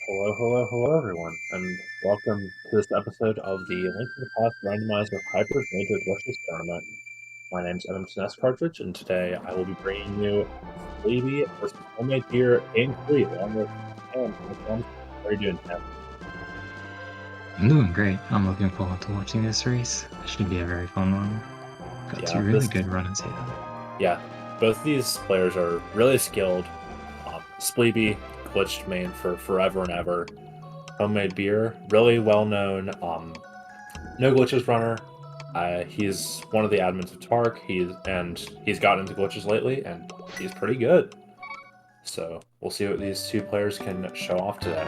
Hello, everyone, and welcome to this episode of the Link to the Past Randomizer Hyper's Major Glitches Tournament. My name's Edmondson S. Cartridge, and today I will be bringing you Spleebie versus HomemadeBeer Game 3, along with Sam. How are you doing, Sam? I'm doing great. I'm looking forward to watching this race. It should be a very fun one. Got two really good runners here. Yeah, both these players are really skilled. Spleebie, glitched main for forever and ever. HomemadeBeer, really well-known no glitches runner. He's one of the admins of Tark. He's gotten into glitches lately, and he's pretty good. So we'll see what these two players can show off today.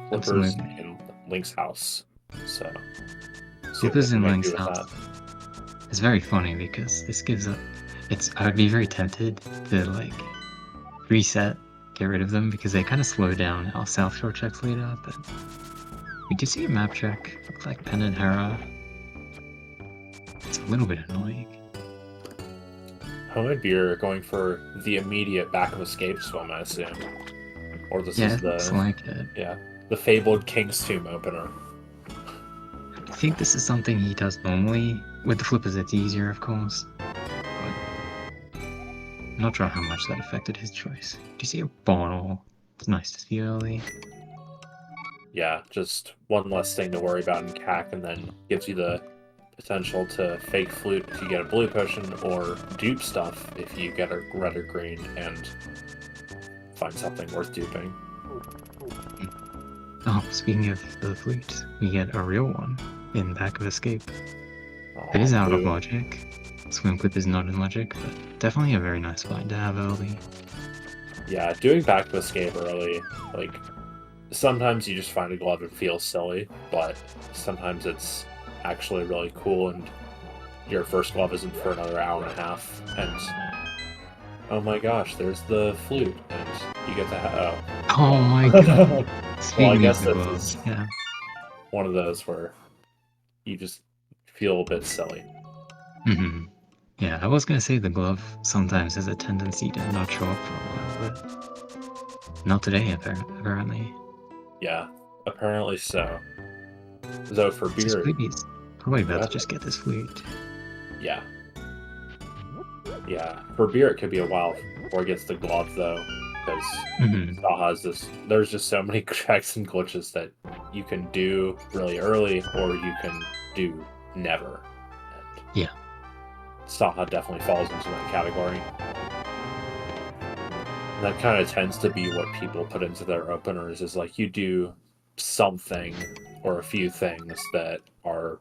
Flippers in Link's house. So Flippers in Link's house. It's very funny because this gives up. I would be very tempted to like reset, get rid of them because they kind of slow down our South Shore checks later. But we do see a map check. Looks like Pen and Hera. It's a little bit annoying. HomemadeBeer going for the immediate back of escape swim, I assume. Or this is the looks like it. Yeah, the fabled King's Tomb opener. I think this is something he does normally. With the flippers, it's easier, of course. But I'm not sure how much that affected his choice. Do you see a bottle? It's nice to see early. Yeah, just one less thing to worry about in CAC, and then gives you the potential to fake flute if you get a blue potion, or dupe stuff if you get a red or green and find something worth duping. Oh, speaking of the flute, we get a real one in Back of Escape. It is out of logic. Swim Clip is not in logic, but definitely a very nice find to have early. Yeah, doing Back of Escape early, like, sometimes you just find a glove and feel silly, but sometimes it's actually really cool, and your first glove isn't for another hour and a half, and oh my gosh, there's the flute, and you get to have... Oh my god! Well, I guess this is one of those where you just feel a bit silly. Yeah, I was gonna say the glove sometimes has a tendency to not show up for a while, but not today, apparently. Yeah, apparently so. Though for beer... Spleebie's probably about to just get this flute. Yeah. Yeah, for beer it could be a while before it gets the glove, though, because Saha's there's just so many checks and glitches that you can do really early, or you can do never. And yeah. Saha definitely falls into that category. And that kind of tends to be what people put into their openers, is like you do something or a few things that are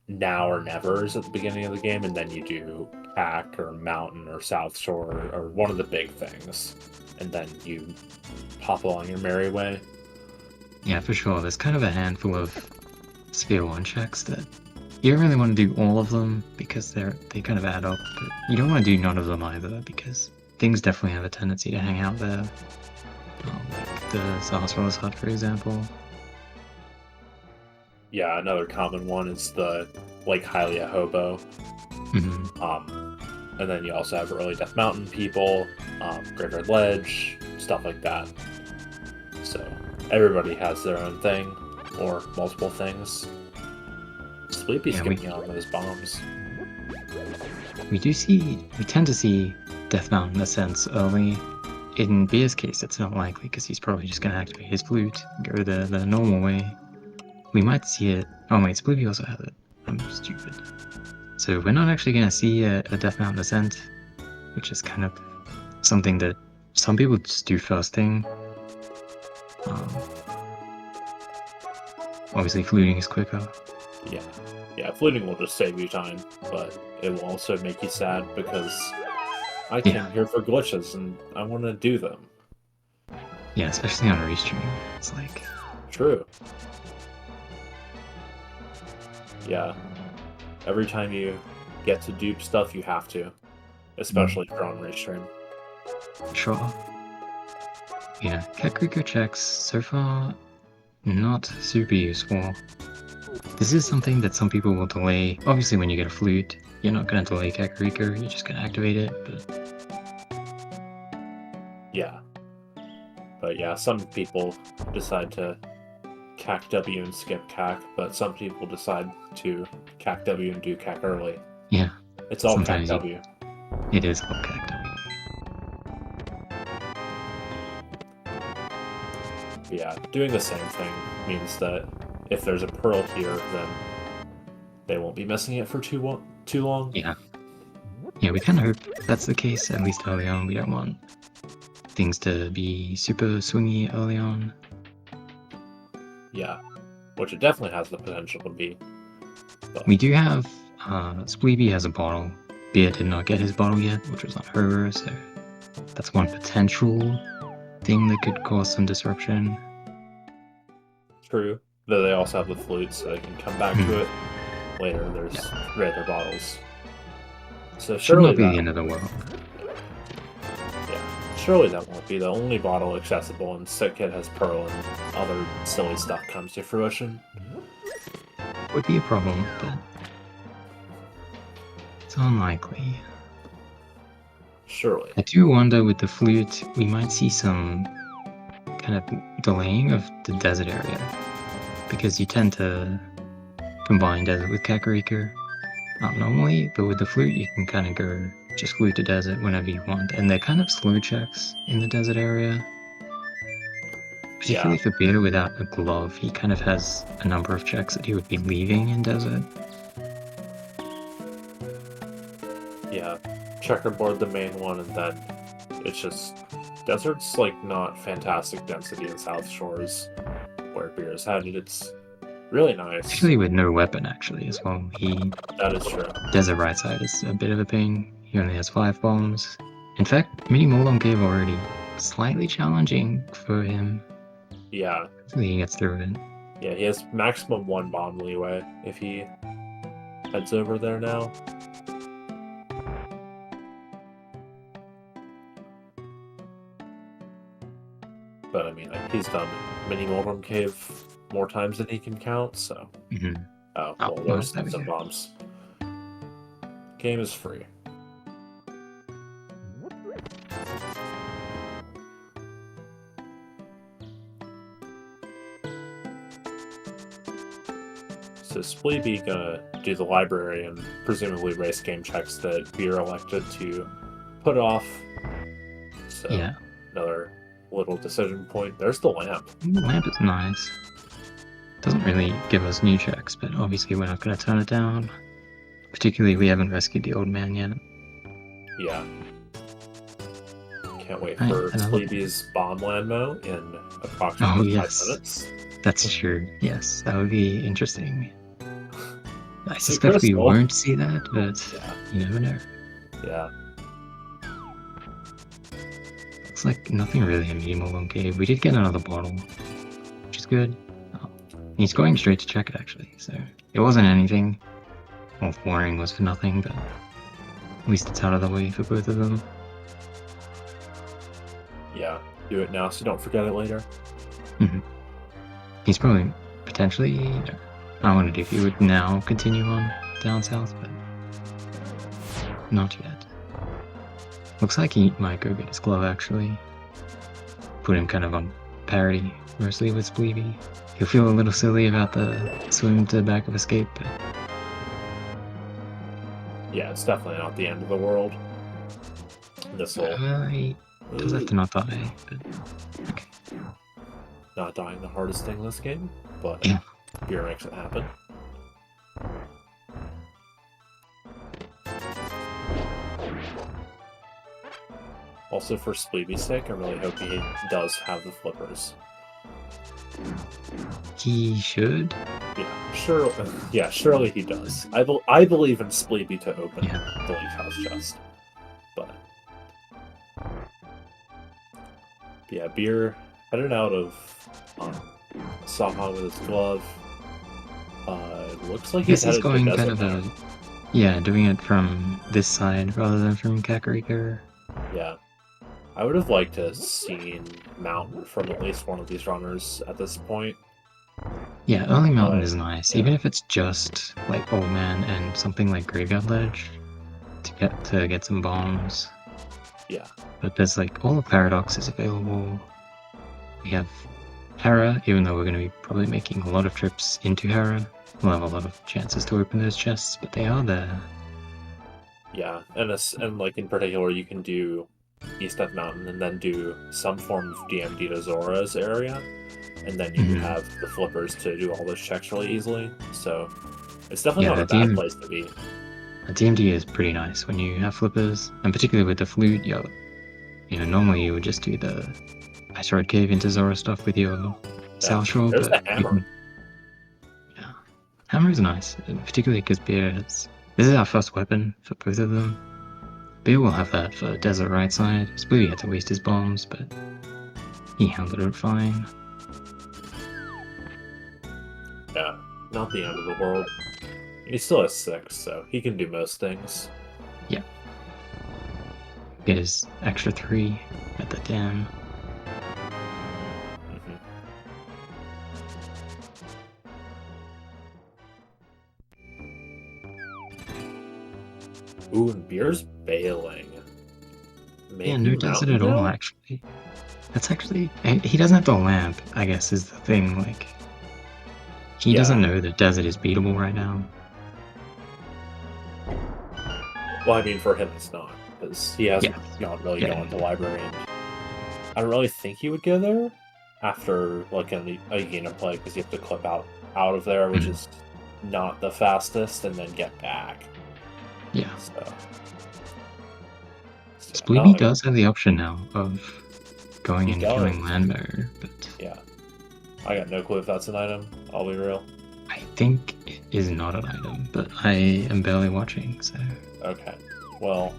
now or nevers at the beginning of the game, and then you do Pack or Mountain or South Shore or one of the big things, and then you pop along your merry way. Yeah, for sure. There's kind of a handful of Sphere 1 checks that you don't really want to do all of them because they kind of add up, but you don't want to do none of them either because things definitely have a tendency to hang out there. Like the Sauce Rolls Hut, for example. Yeah, another common one is the Lake Hylia Hobo. And then you also have early Death Mountain people, Graveyard Ledge, stuff like that. So everybody has their own thing, or multiple things. Spleebie's getting on those bombs. We tend to see Death Mountain Ascents early. In Beer's case, it's not likely because he's probably just going to activate his flute and go the normal way. We might see it. Oh wait, Spleebie also has it. I'm stupid. So we're not actually going to see a Death Mountain Ascent, which is kind of something that some people just do first thing. Obviously, fluting is quicker. Yeah, fluting will just save you time, but it will also make you sad because I came here for glitches and I want to do them. Yeah, especially on a restream. It's like... True. Yeah. Every time you get to dupe stuff, you have to. Especially if you're on restream. Sure. Yeah, Kakriko checks, so far, not super useful. This is something that some people will delay. Obviously, when you get a flute, you're not going to delay Kakariko, you're just going to activate it, but... Yeah. But yeah, some people decide to CAC W and skip CAC, but some people decide to CAC W and do CAC early. Yeah. It's all CAC Sometimes W. It is all CAC W. Yeah, doing the same thing means that if there's a pearl here, then they won't be missing it for too long. Yeah. Yeah, we kind of hope that's the case, at least early on. We don't want things to be super swingy early on. Yeah, which it definitely has the potential to be. But We do have, Spleebie has a bottle. Beer did not get his bottle yet, which was on her, so that's one potential thing that could cause some disruption. true. Though they also have the flute, so they can come back to it later. There's regular bottles. So Should surely not be that, the end of the world. yeah, surely that won't be the only bottle accessible, and Sick Kid has Pearl and other silly stuff comes to fruition. Would be a problem, but it's unlikely. Surely. I do wonder with the flute, we might see some kind of delaying of the desert area, because you tend to combine desert with Kakariko. Not normally, but with the flute you can kind of go just flute to desert whenever you want, and they're kind of slow checks in the desert area. Particularly for Beer without a glove, he kind of has a number of checks that he would be leaving in desert. Yeah, checkerboard the main one, and then it's just desert's like not fantastic density in South Shores where Beer is headed. It's really nice. Actually with no weapon actually as well. That is true. Desert right side is a bit of a pain. He only has 5 bombs. In fact, Mini Molong Cave already slightly challenging for him. Yeah. Hopefully he gets through it. Yeah, he has maximum 1 bomb leeway if he heads over there now. But I mean, he's done Mini Molong Cave more times than he can count, so. Oh, well, there's some bombs. Game is free. So Spleebie gonna do the library and presumably race game checks that Beer elected to put off. So Yeah. Another little decision point. There's the lamp. The lamp is nice. Doesn't really give us new checks, but obviously we're not going to turn it down. Particularly we haven't rescued the old man yet. Yeah. Can't wait for Spleebie's bomb landmo in approximately 5 minutes. That's true. Yes, that would be interesting. I suspect we won't see that, but you never know. Yeah. Looks like nothing really in Mini Molong Cave. We did get another bottle, which is good. He's going straight to check it actually, so it wasn't anything. Well, warning was for nothing, but at least it's out of the way for both of them. Yeah, do it now so don't forget it later. He's probably potentially. I wondered if he would now continue on down south, but not yet. Looks like he might go get his glove actually. Put him kind of on parity, mostly with Spleebie. He'll feel a little silly about the swim to the back of escape, but yeah, it's definitely not the end of the world. This will he does have to not die, but okay. Not dying the hardest thing in this game, but yeah. Beer makes it happen. Also, for Spleebie's sake, I really hope he does have the flippers. He should. Yeah, sure. Yeah, surely he does. I believe in Spleebie to open the Leaf House chest, but yeah, Beer headed out of Saha with his glove. It looks like he's going kind of doing it from this side rather than from Kakariko. Yeah. I would have liked to have seen Mountain from at least one of these runners at this point. Yeah, early Mountain is nice, even if it's just like Old Man and something like Graveyard Ledge to get some bombs. Yeah. But there's like all the Paradox is available. We have Hera, even though we're going to be probably making a lot of trips into Hera. We'll have a lot of chances to open those chests, but they are there. Yeah, and like in particular, you can do East Death Mountain and then do some form of DMD to Zora's area, and then you have the flippers to do all those checks really easily. So it's definitely Yeah, not a bad place to be. A DMD is pretty nice when you have flippers, and particularly with the flute. Normally you would just do the Asteroid Cave into Zora stuff with your South Shore, There's but the hammer. Yeah, hammer is nice, particularly because Beer has. This is our first weapon for both of them. Beer will have that for Desert Right Side. Spleebie had to waste his bombs, but he handled it fine. Yeah, not the end of the world. He still has 6, so he can do most things. Yeah. Get his extra 3 at the dam. Ooh, and Beer's bailing. Yeah, no desert at all, actually. That's actually... He doesn't have the lamp, I guess, is the thing. Like, he doesn't know the desert is beatable right now. Well, I mean, for him, it's not, because he hasn't really gone to library, and I don't really think he would go there after, like, a game of play, because you have to clip out of there, which is not the fastest, and then get back. Yeah. So Spleebie does have the option now of going and killing Landbearer, but... Yeah. I got no clue if that's an item, I'll be real. I think it is not an item, but I am barely watching, so... Okay. Well,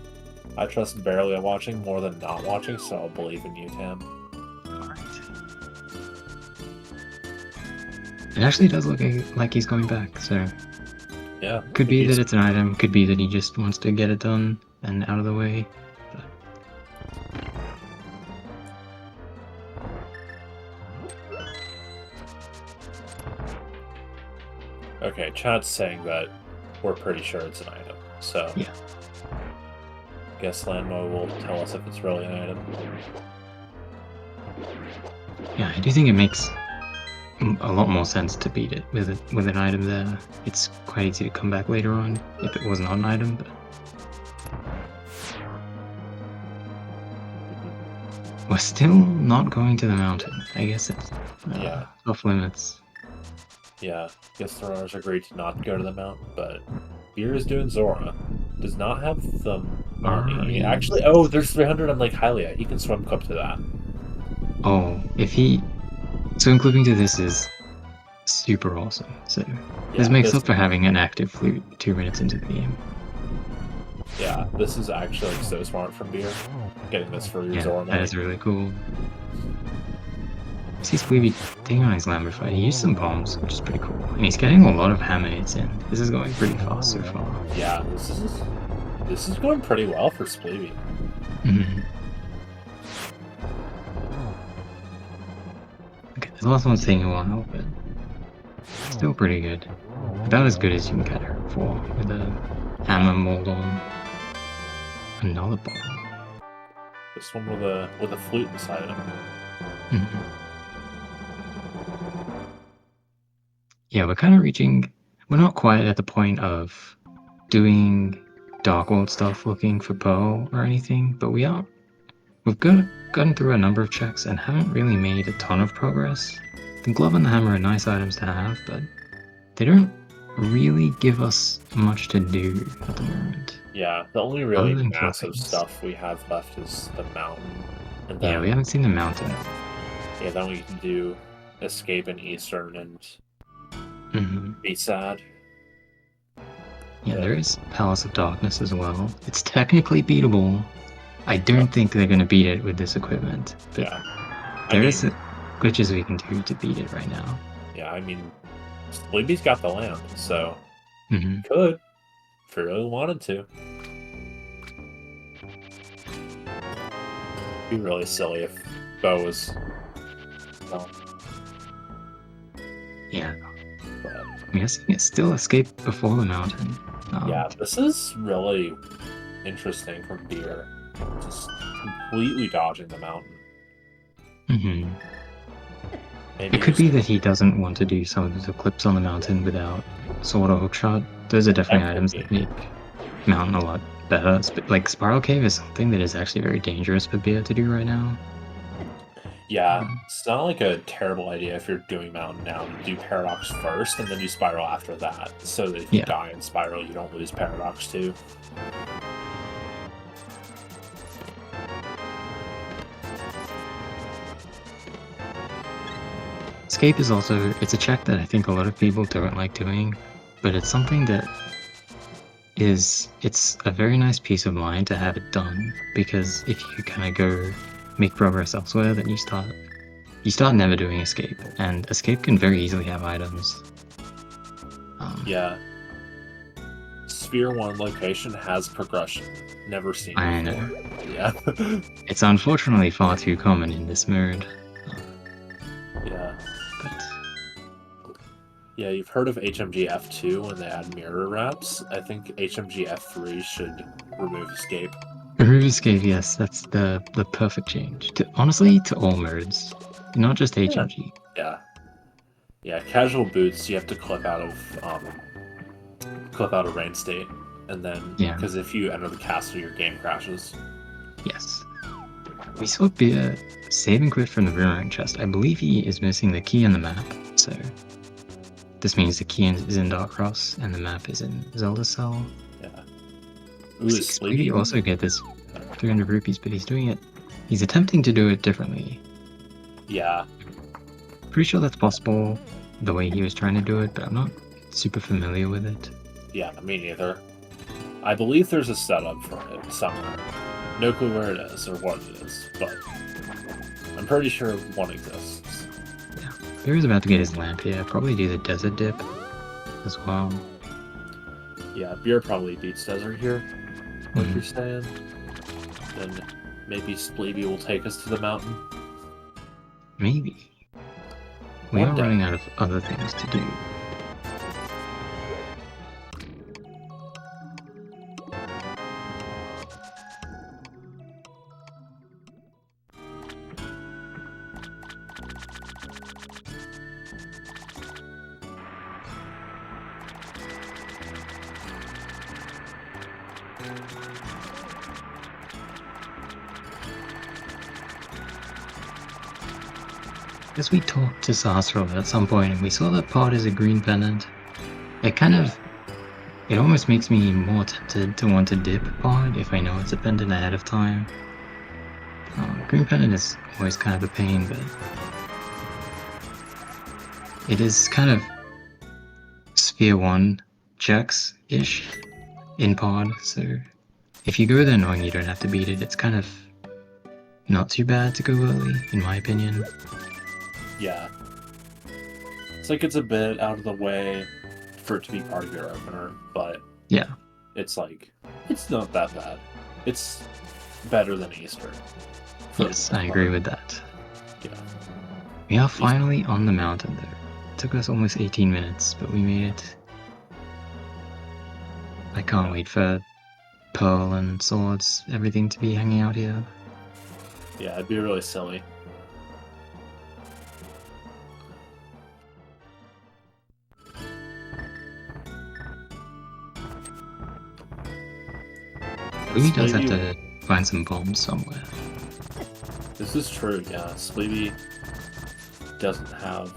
I trust barely watching more than not watching, so I'll believe in you, Tam. Alright. It actually does look like he's going back, so... Yeah. Could be that it's an item, could be that he just wants to get it done and out of the way. But... Okay, chat's saying that we're pretty sure it's an item, so... Yeah. Guess Landmo will tell us if it's really an item. Yeah, I do think it makes a lot more sense to beat it with an item there. It's quite easy to come back later on if it was not an item, but... We're still not going to the mountain. I guess it's off limits. Yeah, guess the runners agreed to not go to the mountain, but Beer is doing Zora. Does not have the money. Actually, oh, there's 300 on Lake Hylia. He can swim up to that. Oh, if he... Swim clipping to this is super awesome. So this makes up for having an active flute 2 minutes into the game. Yeah, this is actually like, so smart from Beer. Getting this for your Zora money. That is really cool. See Spleebie taking on his Lambert fight. He used some bombs, which is pretty cool. And he's getting a lot of hammer hits in. This is going pretty fast so far. Yeah, this is going pretty well for Spleebie. Okay, the last one's taking a while, but still pretty good. About as good as you can get her for with a hammer mold on. Another bomb. This one with a flute beside him. Yeah, we're kind of reaching... We're not quite at the point of doing Dark World stuff looking for Pearl or anything, but we are... We've gotten through a number of checks and haven't really made a ton of progress. The glove and the hammer are nice items to have, but they don't really give us much to do at the moment. Yeah, the only really massive stuff we have left is the mountain. And then, yeah, we haven't seen the mountain. Yeah, then we can do Escape in Eastern and be sad. Yeah, there is Palace of Darkness as well. It's technically beatable. I don't think they're going to beat it with this equipment. But there is glitches we can do to beat it right now. Yeah, I mean, Spleebie's got the lamp, so could, if he really wanted to. It'd be really silly if Bo was... Well, yeah. I'm guessing it's still Escape before the mountain. Yeah, this is really interesting from Beer. Just completely dodging the mountain. Maybe It could just be that he doesn't want to do some of the clips on the mountain without sword or hookshot. Those are definitely that could items be. that make mountain a lot better. Like Spiral Cave is something that is actually very dangerous for Beer to do right now. Yeah, it's not like a terrible idea if you're doing mountain now to do paradox first and then do spiral after that, so that if you Yeah. die in spiral, you don't lose paradox too. Escape is also, it's a check that I think a lot of people don't like doing, but it's something that it's a very nice peace of mind to have it done, because if you kind of go make progress elsewhere, then you start never doing escape, and escape can very easily have items. Yeah. Sphere 1 location has progression. Never seen before. I know. Yeah. It's unfortunately far too common in this mode. Yeah. But Yeah, you've heard of HMG F2 when they add mirror wraps. I think HMG F3 should remove escape. remove escape, yes, that's the perfect change. Honestly, to all modes, not just HMG. Yeah. Yeah, casual boots you have to clip out of rain state, and then because if you enter the castle, your game crashes. Yes. We saw Beer save and quit from the boomerang chest. I believe he is missing the key in the map, so this means the key is in Darkross and the map is in Zelda Cell. Yeah. Ooh, is Spleebie also get this 300 rupees, but he's attempting to do it differently. Yeah. Pretty sure that's possible the way he was trying to do it, but I'm not super familiar with it. Yeah, me neither. I believe there's a setup for it somewhere. No clue where it is or what it is, but I'm pretty sure one exists. Yeah. Beer's about to get his lamp here, probably do the desert dip as well. Yeah, Beer probably beats desert here, like you're saying. Then maybe Spleebie will take us to the mountain. Maybe. We are running out of other things to do. As we talked to Sasro at some point and we saw that pod is a green pendant, it almost makes me more tempted to want to dip pod if I know it's a pendant ahead of time. Green pendant is always kind of a pain, but it is kind of Sphere 1 checks-ish in pod, so if you go there knowing you don't have to beat it, it's kind of not too bad to go early, in my opinion. Yeah. It's like it's a bit out of the way for it to be part of your opener, but yeah, it's like, it's not that bad. It's better than Easter. Yes, I agree with that. Yeah. We are finally on the mountain though. It took us almost 18 minutes, but we made it. I can't wait for Pearl and Swords, everything to be hanging out here. Yeah, it'd be really silly. Spleebie does have to find some bombs somewhere. This is true, yeah. Spleebie doesn't have...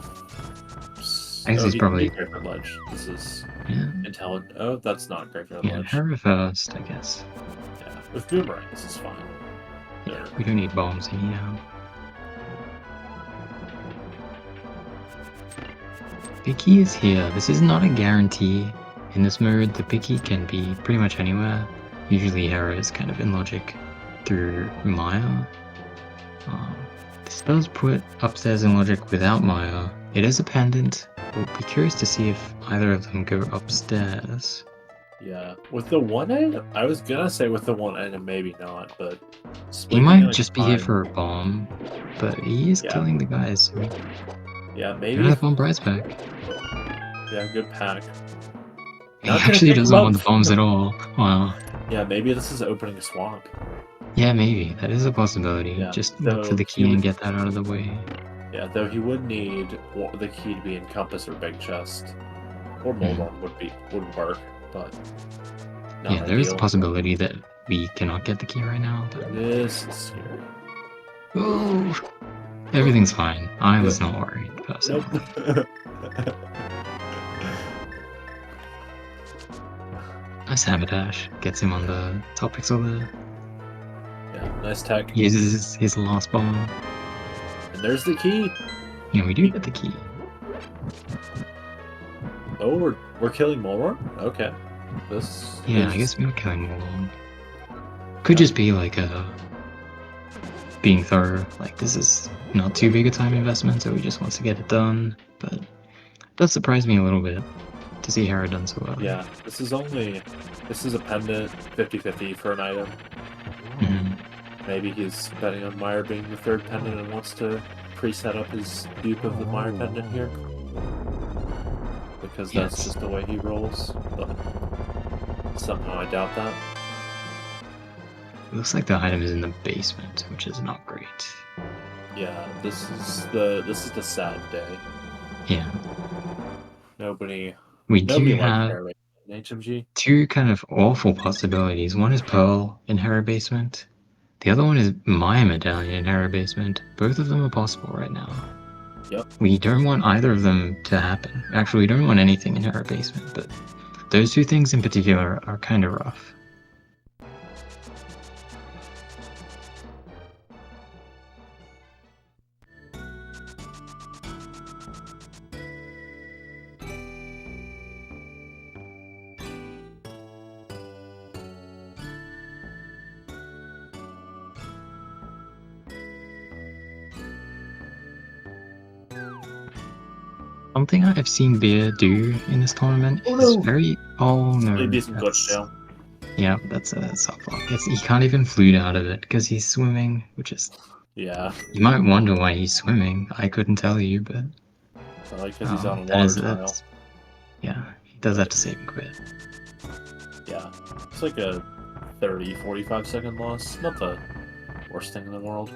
I guess he's probably... Graveyard Ledge. This is... Yeah. Intelligent. Oh, that's not Graveyard Ledge. Yeah, her reversed, I guess. Yeah, with Boomerang, this is fine. Yeah, we don't need bombs anyhow. Big key is here. This is not a guarantee. In this mode, the big key can be pretty much anywhere. Usually Hera is kind of in logic through Maya. This does put upstairs in logic without Maya. It is a pendant. We'll be curious to see if either of them go upstairs. Yeah, with the one item, I was gonna say with the one item, maybe not, but... He might just be here for a bomb, but he is killing the guys. Yeah, maybe... Another bomb prize back. Yeah, good pack. He actually doesn't want the bombs at all. Wow. Yeah, maybe this is opening a swamp. Yeah, maybe. That is a possibility. Yeah, Just look for the key and get that out of the way. Yeah, though he would need the key to be in compass or big chest, or Moldorm would work, but not Yeah, there is a ideal. possibility that we cannot get the key right now, but This is scary. oh, everything's fine. I was not worried personally. Nope. Nice Habidash gets him on the top pixel there. Yeah, nice tech. He uses his last bomb. And there's the key. Yeah, we do get the key. Oh, we're killing Moldorm? Okay. This Yeah, is... I guess we were killing Moldorm. Could just be like being thorough. Like, this is not too big a time investment, so he just wants to get it done. But it does surprise me a little bit to see Hera done so well. Yeah, this is a pendant, 50-50 for an item. Maybe he's betting on Meyer being the third pendant and wants to pre-set up his dupe of the Meyer pendant here. Because that's just the way he rolls, but somehow I doubt that. It looks like the item is in the basement, which is not great. Yeah, this is the sad day. Yeah. Nobody We do likes have Hera in HMG. two kind of awful possibilities. One is Pearl in Hera Basement. The other one is Maya Medallion in Hera Basement. Both of them are possible right now. Yep. We don't want either of them to happen. Actually, we don't want anything in Hera Basement, but those two things in particular are kind of rough. Something I've seen Beer do in this tournament is very... Oh no. Spleebie's in glitch jail. Yeah, that's a soft lock. He can't even flute out of it because he's swimming, which is... Yeah. You might wonder why he's swimming. I couldn't tell you, but... Probably because he's on a water tile. Yeah, he does have to save and quit. Yeah. It's like a 30-45 second loss. Not the worst thing in the world.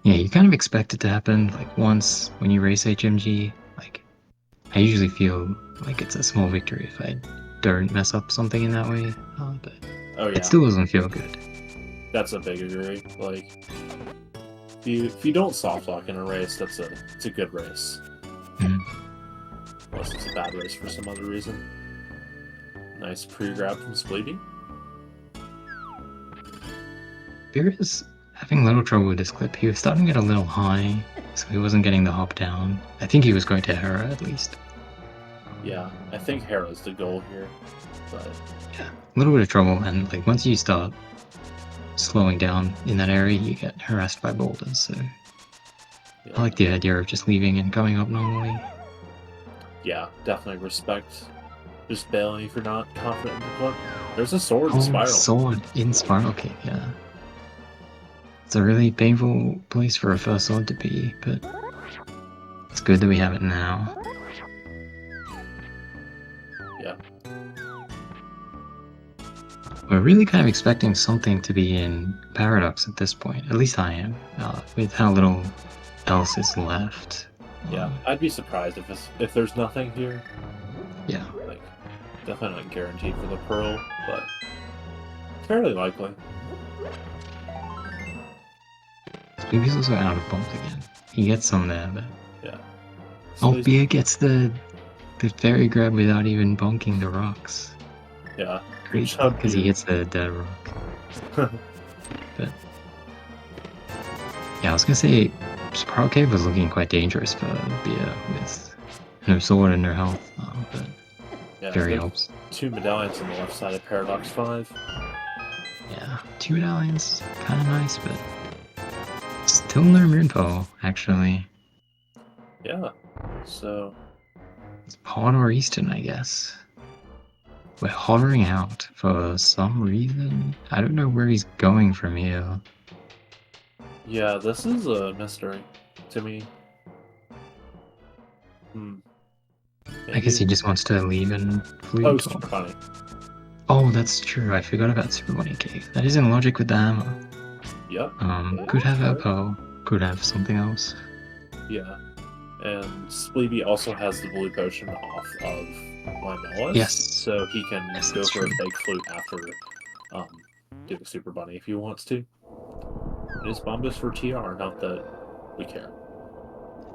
Yeah, you kind of expect it to happen like once when you race HMG. Like, I usually feel like it's a small victory if I don't mess up something in that way, but it still doesn't feel good. That's a big agree. Like, if you don't soft lock in a race, it's a good race. Unless it's a bad race for some other reason. Nice pre-grab from Spleebie. Beer is having a little trouble with this clip. He was starting to get a little high, so he wasn't getting the hop down. I think he was going to Hera at least. Yeah, I think Hera's the goal here, but... Yeah, a little bit of trouble, and like once you start slowing down in that area, you get harassed by boulders, so... Yeah. I like the idea of just leaving and coming up normally. Yeah, definitely respect just bailing if you're not confident in the clip. There's a sword in Spiral. Sword in Spiral, okay, yeah. It's a really painful place for a first sword to be, but it's good that we have it now. Yeah. We're really kind of expecting something to be in Paradox at this point. At least I am, with how little else is left. Yeah, I'd be surprised if there's nothing here. Yeah. Like, definitely not guaranteed for the Pearl, but fairly likely. Spleebie's also out of bombs again. He gets some there, but... Yeah. Oh, Beer gets the fairy grab without even bonking the rocks. Yeah. Great, because he hits the dead rock. But... Yeah, I was gonna say, Spiral Cave was looking quite dangerous for Beer with no sword and no health, but yeah, Fairy helps. 2 medallions on the left side of Paradox 5. Yeah, 2 medallions, kind of nice, but still no Moonfall, actually. Yeah, so... It's Pod or Eastern, I guess. We're hovering out for some reason. I don't know where he's going from here. Yeah, this is a mystery to me. I guess he just wants to leave and flute. Oh, Super Bunny. Oh, that's true. I forgot about Super Bunny Cave. That is in logic with the hammer. Yep. Could have a pearl. Could have something else. Yeah. And Spleebie also has the blue potion off of Limella's, Yes. so he can Yes, go that's for a true. fake flute after doing Super Bunny if he wants to. It is Bombus for TR, not that we care.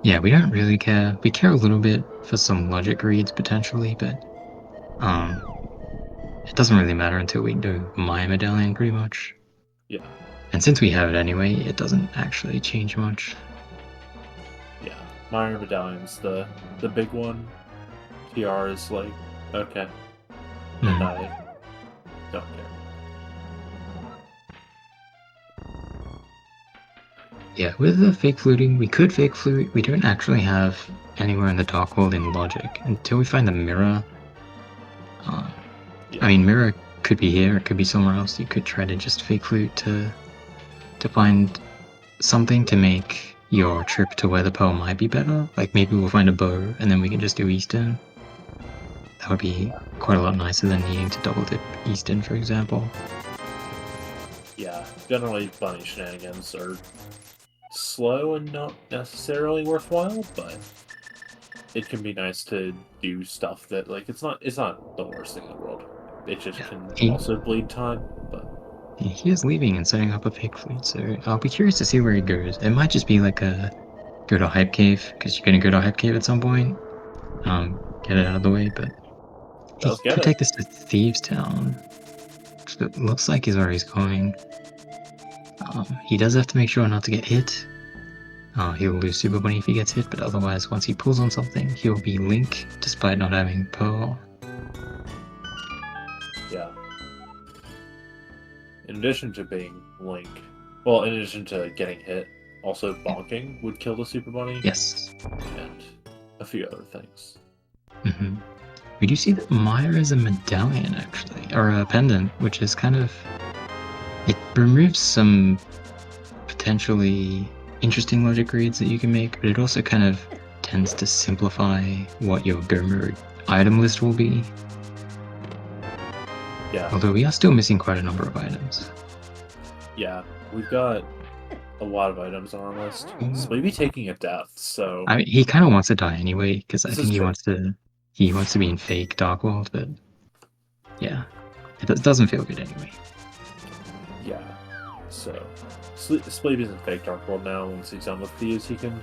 Yeah, we don't really care. We care a little bit for some logic reads potentially, but it doesn't really matter until we do my medallion pretty much. Yeah. And since we have it anyway, it doesn't actually change much. Yeah. Minor Medallion's the big one. TR is like, okay. And I don't care. Yeah, with the fake fluting, we could fake flute. We don't actually have anywhere in the Dark World in logic until we find the mirror. Yeah. I mean, mirror could be here, it could be somewhere else. You could try to just fake flute to find something to make your trip to where the pearl might be better. Like maybe we'll find a bow and then we can just do Eastern. That would be quite a lot nicer than needing to double dip Eastern, for example. Yeah. Generally, bunny shenanigans are slow and not necessarily worthwhile, but it can be nice to do stuff that, like, it's not the worst thing in the world. It just can also bleed time, but he is leaving and setting up a fake fleet, so I'll be curious to see where he goes. It might just be like a go to Hype Cave, because you're going to go to Hype Cave at some point. Get it out of the way, but he let's get could it. take this to Thieves Town. It looks like he's where he's going. He does have to make sure not to get hit. He'll lose Super Bunny if he gets hit, but otherwise, once he pulls on something, he'll be Link, despite not having Pearl. Yeah. In addition to being Link, well, in addition to getting hit, also bonking would kill the Super Bunny. Yes. And a few other things. Mm-hmm. We do see that Maya is a medallion, actually, or a pendant, which is kind of... It removes some potentially interesting logic reads that you can make, but it also kind of tends to simplify what your go mode item list will be. Yeah. Although we are still missing quite a number of items. Yeah, we've got a lot of items on our list. Spleebie taking a death, so... I mean, he kind of wants to die anyway, because I This think is he wants to be in fake Dark World, but yeah, it doesn't feel good anyway. Yeah, so Spleebie's in fake Dark World now. Once he's done with Thieves, he can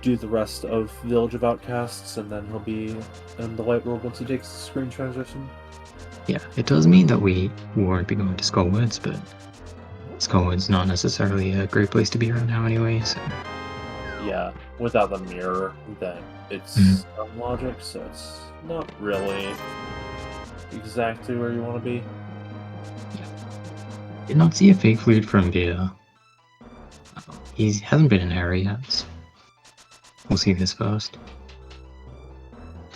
do the rest of Village of Outcasts, and then he'll be in the Light World once he takes the screen transition. Yeah, it does mean that we won't be going to Skullwoods, but Skullwoods not necessarily a great place to be right now anyway, so... Yeah, without the mirror, then it's some logic, so it's not really exactly where you want to be. Did not see a fake flute from Veer. He hasn't been in Harry yet. So we'll see this first.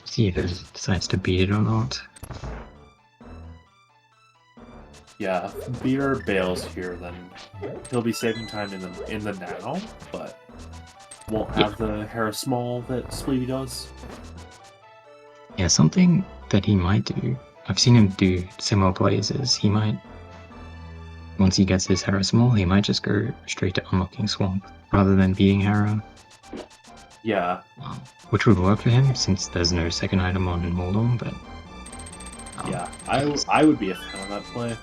See if he decides to beat it or not. Yeah, if Beer bails here, then he'll be saving time in the now, but won't have the Hera Small that Spleebie does. Yeah, something that he might do. I've seen him do similar plays is he might, once he gets his Hera Small, he might just go straight to unlocking Swamp rather than beating Hera. Yeah. Which would work for him since there's no second item on Moldon, but... yeah, I would be a fan of that play.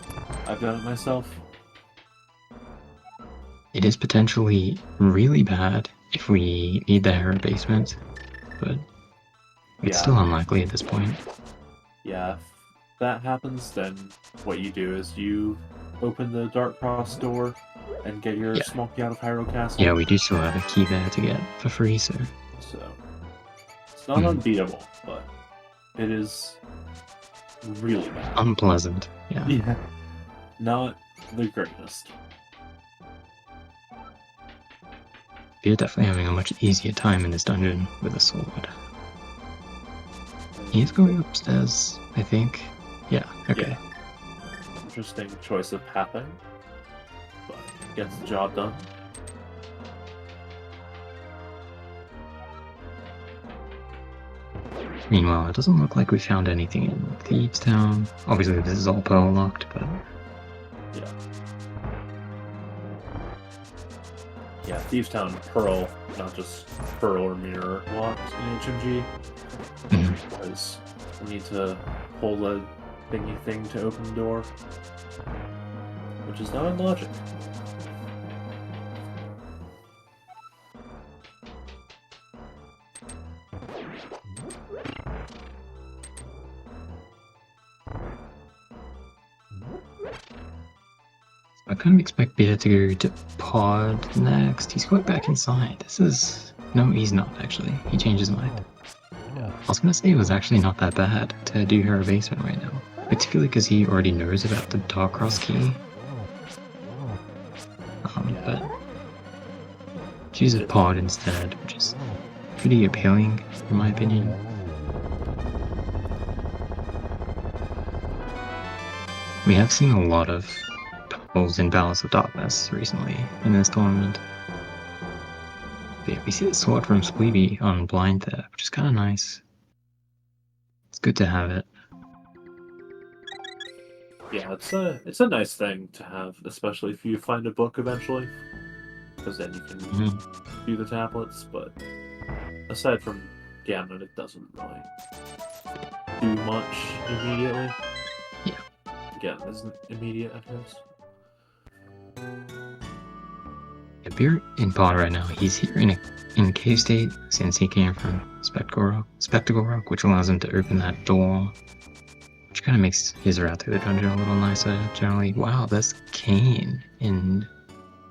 I've done it myself. It is potentially really bad if we need the Hera basement, but it's still unlikely at this point. Yeah, if that happens, then what you do is you open the Dark Cross door and get your small key out of Hyro Castle. Yeah, we do still have a key there to get for free, so it's not unbeatable, but it is really bad. Unpleasant, yeah. Yeah. Not the greatest. We're definitely having a much easier time in this dungeon with a sword. He's going upstairs, I think. Yeah, okay. Yeah. Interesting choice of pathing, but gets the job done. Meanwhile, it doesn't look like we found anything in Thieves Town. Obviously, this is all pearl locked, but... Yeah, Thieves Town Pearl not just Pearl or Mirror locked in HMG. Mhm. Because we need to pull the thingy thing to open the door, which is not in logic. I kind of expect Beer to go to Pod next. He's going back inside. This is... No, he's not, actually. He changed his mind. Yeah. I was going to say it was actually not that bad to do her basement right now. Particularly because he already knows about the Darkross key. But chooses Pod instead, which is pretty appealing, in my opinion. We have seen a lot of Pearls in Balance of Darkness recently in this tournament. But yeah, we see the sword from Spleebie on blind there, which is kind of nice. It's good to have it. Yeah, it's a nice thing to have, especially if you find a book eventually, because then you can do the tablets. But aside from Ganon, it doesn't really do much immediately. Yeah. Again, isn't immediate, I guess. Yeah, Beer in Pod right now. He's here in K-State since he came from Spectacle Rock, which allows him to open that door, which kind of makes his route through the dungeon a little nicer generally. Wow, that's Kane in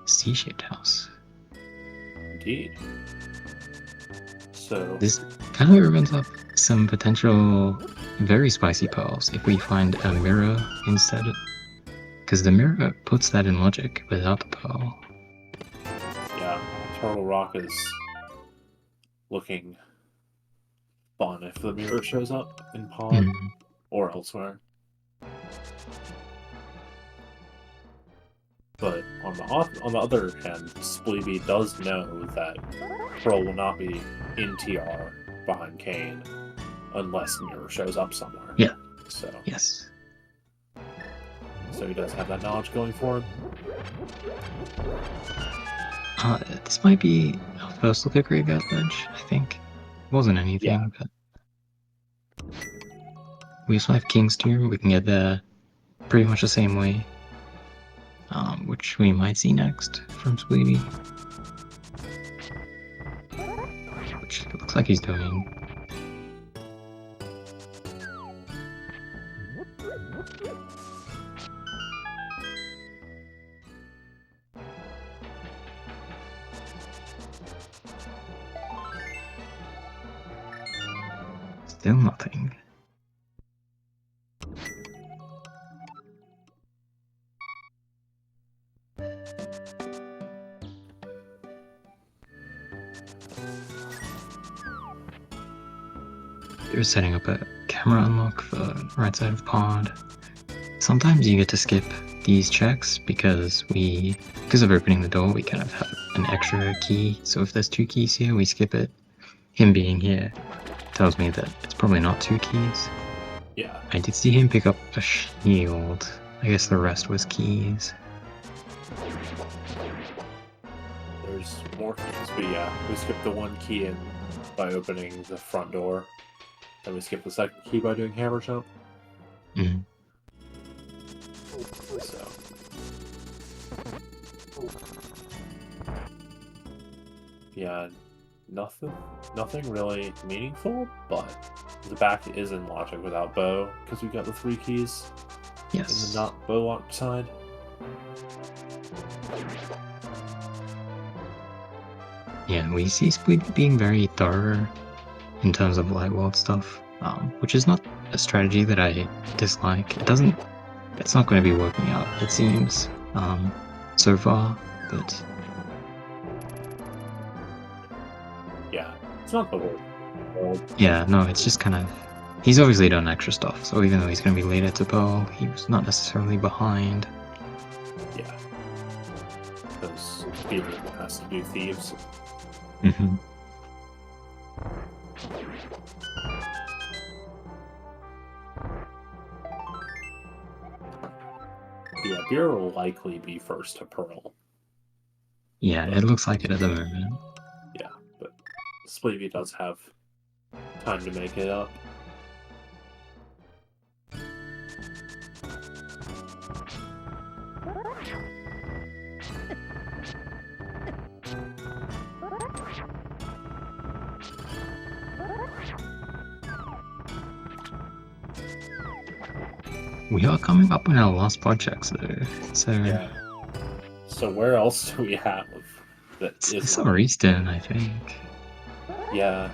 C-shaped house. Indeed. So This kind of opens up some potential very spicy pearls if we find a mirror instead, because the mirror puts that in logic without the pearl. yeah, Turtle Rock is looking fun if the mirror shows up in Pod or elsewhere. But on the other hand, Spleebie does know that Pearl will not be in TR behind Kane unless Mirror shows up somewhere. Yeah. So yes. So he does have that knowledge going for him. This might be our first look at Graveyard Ledge, I think. It wasn't anything, but we also have King's Tomb. We can get there pretty much the same way, which we might see next from Spleebie. Which looks like he's doing. Still nothing. They're setting up a camera unlock for the right side of Pod. Sometimes you get to skip these checks because of opening the door, we kind of have an extra key. So if there's 2 keys here, we skip it. Him being here tells me that it's probably not 2 keys. Yeah. I did see him pick up a shield. I guess the rest was keys. There's more keys, but yeah, we skipped the 1 key in by opening the front door. Then we skipped the 2nd key by doing hammer jump. Mm. So yeah, nothing really meaningful, but the back is in logic without bow because we got the 3 keys in the not bow locked side. Yeah, we see Spleebie being very thorough in terms of light world stuff, which is not a strategy that I dislike. It's not going to be working out, it seems, so far, but yeah, it's not the world. Yeah, no, it's just kind of... He's obviously done extra stuff, so even though he's going to be later to Pearl, he was not necessarily behind. Yeah. Because Peter has to do thieves. Mm-hmm. Yeah, Beer will likely be first to Pearl. Yeah, it looks like it at the moment. Yeah, Spleebie does have time to make it up. We are coming up on our last projects though, so Yeah. So where else do we have that it's isn't? Summer Eastern, I think. Yeah.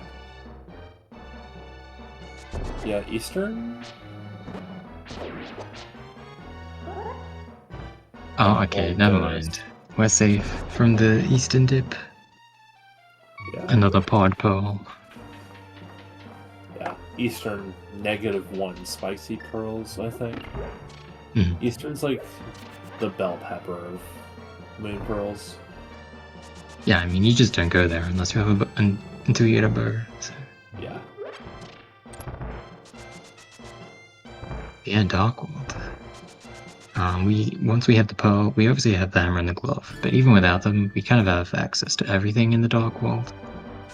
Yeah, Eastern? Oh, okay, well, never there is. mind. We're safe from the Eastern dip. Yeah. Another pod pearl. Yeah. Eastern -1 spicy pearls, I think. Mm. Eastern's like the bell pepper of moon pearls. Yeah, I mean, you just don't go there unless you have until you get a bow. So. Yeah. Yeah, Darkworld. Once we have the pearl, we obviously have the hammer and the glove, but even without them, we kind of have access to everything in the Darkworld.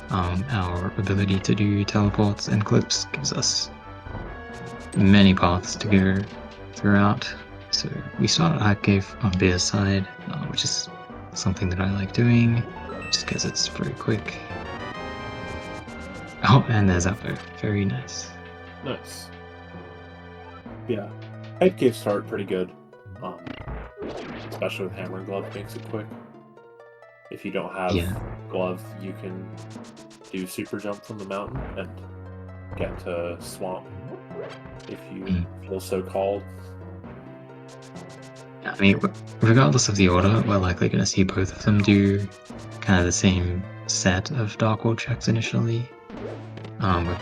Our ability to do teleports and clips gives us many paths to go throughout. So we start at Hype Cave on Beer's side, which is something that I like doing, just because it's very quick. Oh, and there's Upper. Very nice. Nice. Yeah. Hype Cave start pretty good. Especially with hammer and glove makes it quick. If you don't have glove, you can do super jump from the mountain and get to swamp if you feel so called. I mean, regardless of the order, we're likely going to see both of them do kind of the same set of Darkworld checks initially. We're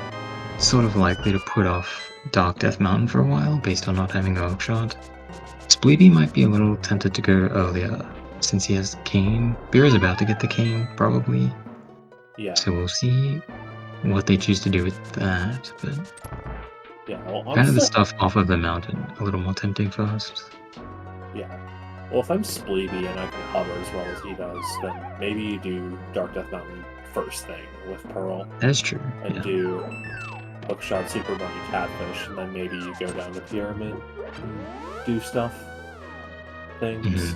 sort of likely to put off Dark Death Mountain for a while based on not having a hookshot. Spleebie might be a little tempted to go earlier since he has cane. Beer is about to get the cane, probably. Yeah. So we'll see what they choose to do with that, but yeah, well, kind of the stuff off of the mountain a little more tempting first. Yeah. Well, if I'm Spleebie and I can hover as well as he does, then maybe you do Dark Death Mountain first thing with Pearl. That is true. And do Hookshot, Super Bunny, Catfish, and then maybe you go down to Pyramid and do things. Mm-hmm.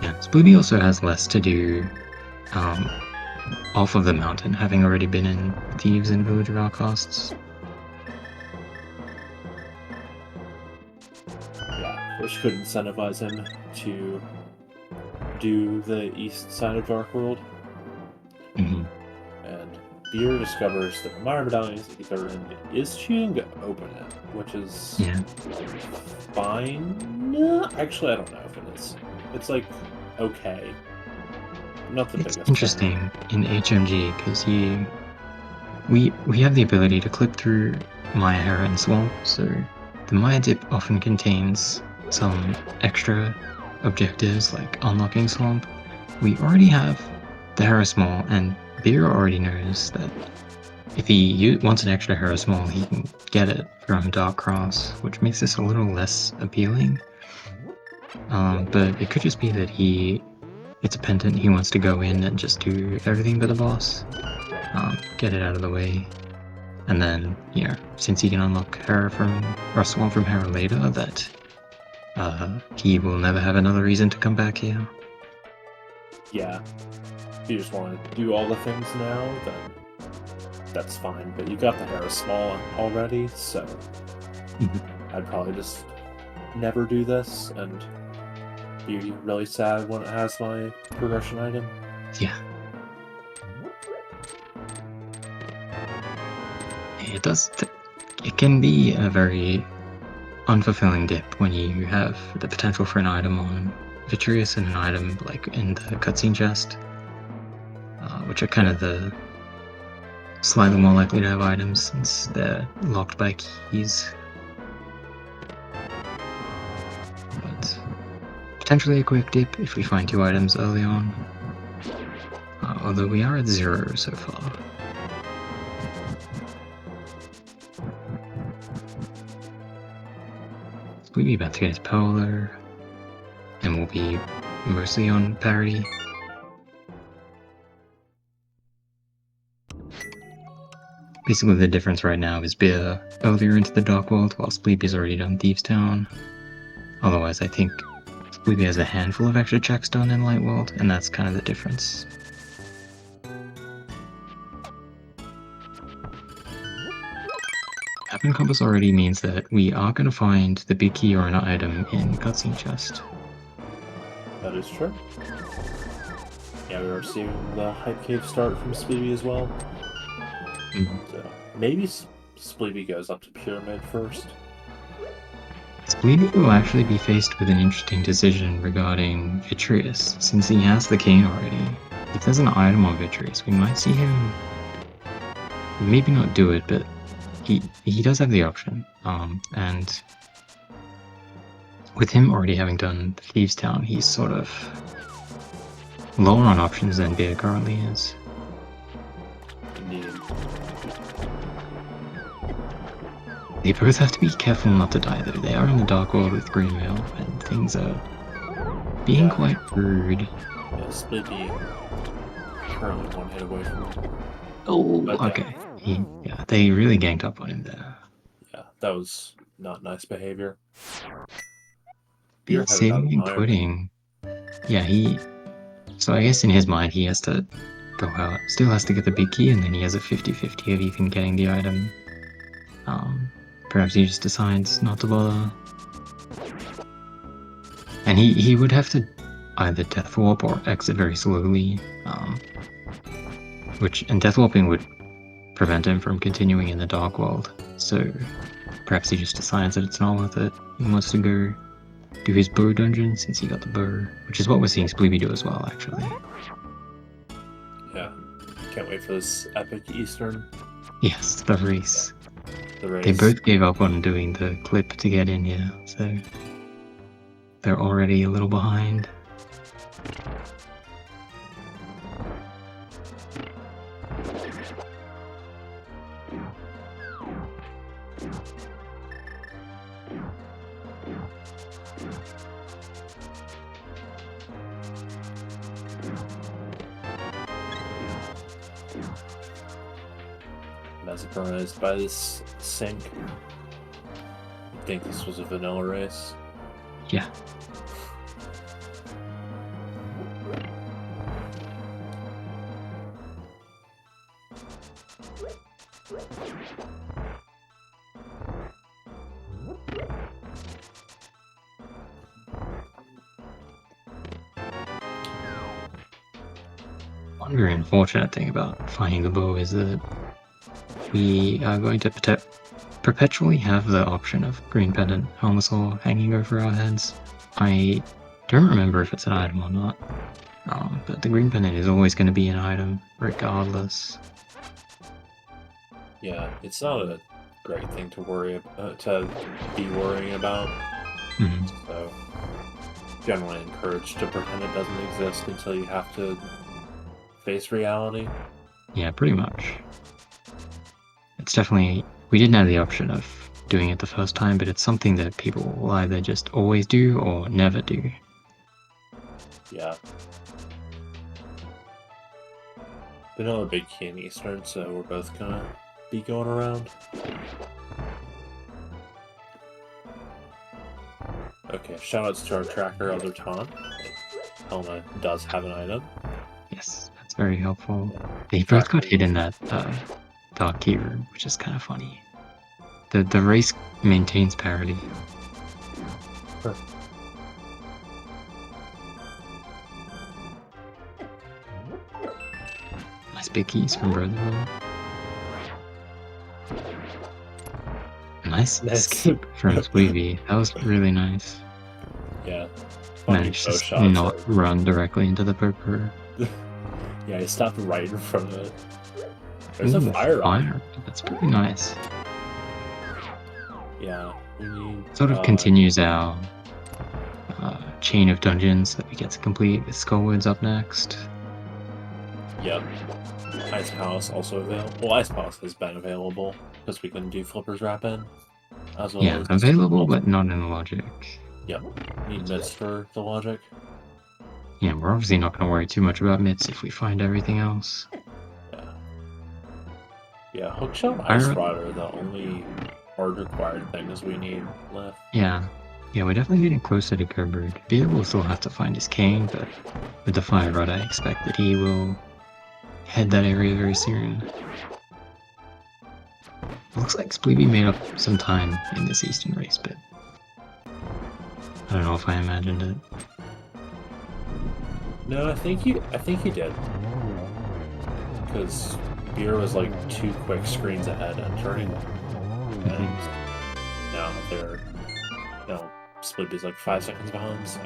Yeah, Spleebie also has less to do off of the mountain, having already been in Thieves and Village of Outcasts. Yeah, which could incentivize him to do the east side of Darkworld. Mm-hmm. And Beer discovers that the Mire Medallion is ether and is choosing to open it, which is fine. Actually, I don't know if it is. It's like okay. Not the biggest. It's interesting in HMG because we have the ability to clip through Maya Hera and Swamp, so the Maya Dip often contains some extra objectives like unlocking Swamp. We already have the Hera Small, and Beer already knows that if he wants an extra Hera Small, he can get it from Dark Cross, which makes this a little less appealing. But it could just be that it's a pendant, he wants to go in and just do everything but the boss, get it out of the way, and then, since he can unlock Hera or Swamp from Hera later, that he will never have another reason to come back here. Yeah. If you just want to do all the things now, then that's fine, but you got the Hera Small already, so I'd probably just never do this, and be really sad when it has my progression item. Yeah. It does. It can be a very unfulfilling dip when you have the potential for an item on Vitreous and an item like in the cutscene chest, which are kind of the slightly more likely to have items since they're locked by keys. But potentially a quick dip if we find 2 items early on. Although we are at 0 so far. We'll be about to get his Polar, and we'll be mostly on parity. Basically, the difference right now is Beer earlier into the Dark World, while Spleebie's already done Thieves Town. Otherwise, I think Spleebie has a handful of extra checks done in Light World, and that's kind of the difference. Having Compass already means that we are going to find the big key or an item in Cutscene Chest. That is true. Yeah, we are seeing the Hype Cave start from Spleebie as well. So maybe Spleebie goes up to Pyramid first. Spleebie will actually be faced with an interesting decision regarding Vitreous, since he has the cane already. If there's an item on Vitreous, we might see him maybe not do it, but he does have the option. And with him already having done Thieves Town, he's sort of lower on options than Beer currently is. Indeed. They both have to be careful not to die though. They are in the Dark World with Greenville, and things are being quite rude. Yeah, Spleebie currently one hit away from him. Oh, okay. Yeah, they really ganged up on him there. Yeah, that was not nice behavior. Beer saving and quitting. Yeah, so I guess in his mind he has to go out. Still has to get the big key, and then he has a 50-50 of even getting the item. Perhaps he just decides not to bother. And he would have to either Death Warp or exit very slowly. And Death Warping would prevent him from continuing in the Dark World. So perhaps he just decides that it's not worth it. He wants to go do his bow dungeon since he got the bow, which is what we're seeing Spleebie do as well, actually. Yeah, can't wait for this epic Eastern. Yes, the race. The race. They both gave up on doing the clip to get in here, so they're already a little behind. Mesmerized by this sync. I think this was a vanilla race. Yeah. One very unfortunate thing about finding the bow is that we are going to perpetually have the option of green pendant Helmasaur hanging over our heads. I don't remember if it's an item or not, but the green pendant is always going to be an item regardless. Yeah, it's not a great thing to worrying about. So generally encouraged to pretend it doesn't exist until you have to face reality. Yeah, pretty much. It's definitely, we didn't have the option of doing it the first time, but it's something that people will either just always do or never do. Yeah. Vanilla big key in Eastern, so we're both gonna be going around. Okay, shoutouts to our tracker, Elder Ton. Helma does have an item. Yes, that's very helpful. They both got hit in that dark key room, which is kind of funny. The race maintains parity. Sure. Nice big keys from both of them. Nice escape from Spleebie. That was really nice. Yeah. Managed to not run directly into the poker. Yeah, he stopped right in front of it. There's a fire on. That's pretty nice. Yeah, we need... Sort of continues our chain of dungeons that we get to complete with Skullwoods up next. Yep. Ice Palace also available. Well, Ice Palace has been available because we couldn't do Flipper's Wrap in. As well yeah, as available, but not in the logic. Yep. Need Myths for the logic. Yeah, we're obviously not going to worry too much about Myths if we find everything else. Yeah. Yeah, Hookshot and Ice Rod are the only hard required things we need left. Yeah. Yeah, we're definitely getting closer to Gerbert. Beer will still have to find his cane, but with the Fire Rod, I expect that he will head that area very soon. Looks like Spleebie made up some time in this Eastern race, but I don't know if I imagined it. No, I think he did. Because Beer was like 2 quick screens ahead and turning one. And now they're, Spleebie's like 5 seconds behind, so.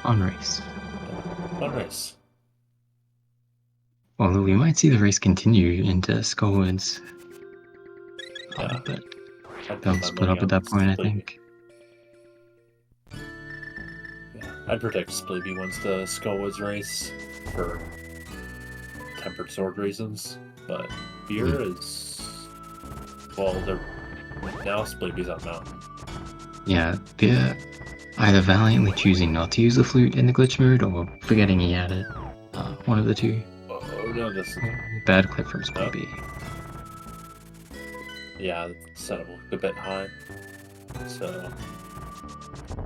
On race. Yeah, fun race. Although we might see the race continue into Skullwoods. Yeah. But they'll split up at that point, I think. Yeah, I'd predict Spleebie wins the Skullwoods race for tempered sword reasons, but Beer is, well, now Spleebie's on mountain. Yeah, Beer either valiantly choosing not to use the flute in the glitch mode or forgetting he had it. One of the two. Oh no, this is bad clip from Spleebie. Yeah, the setup looked a bit high. So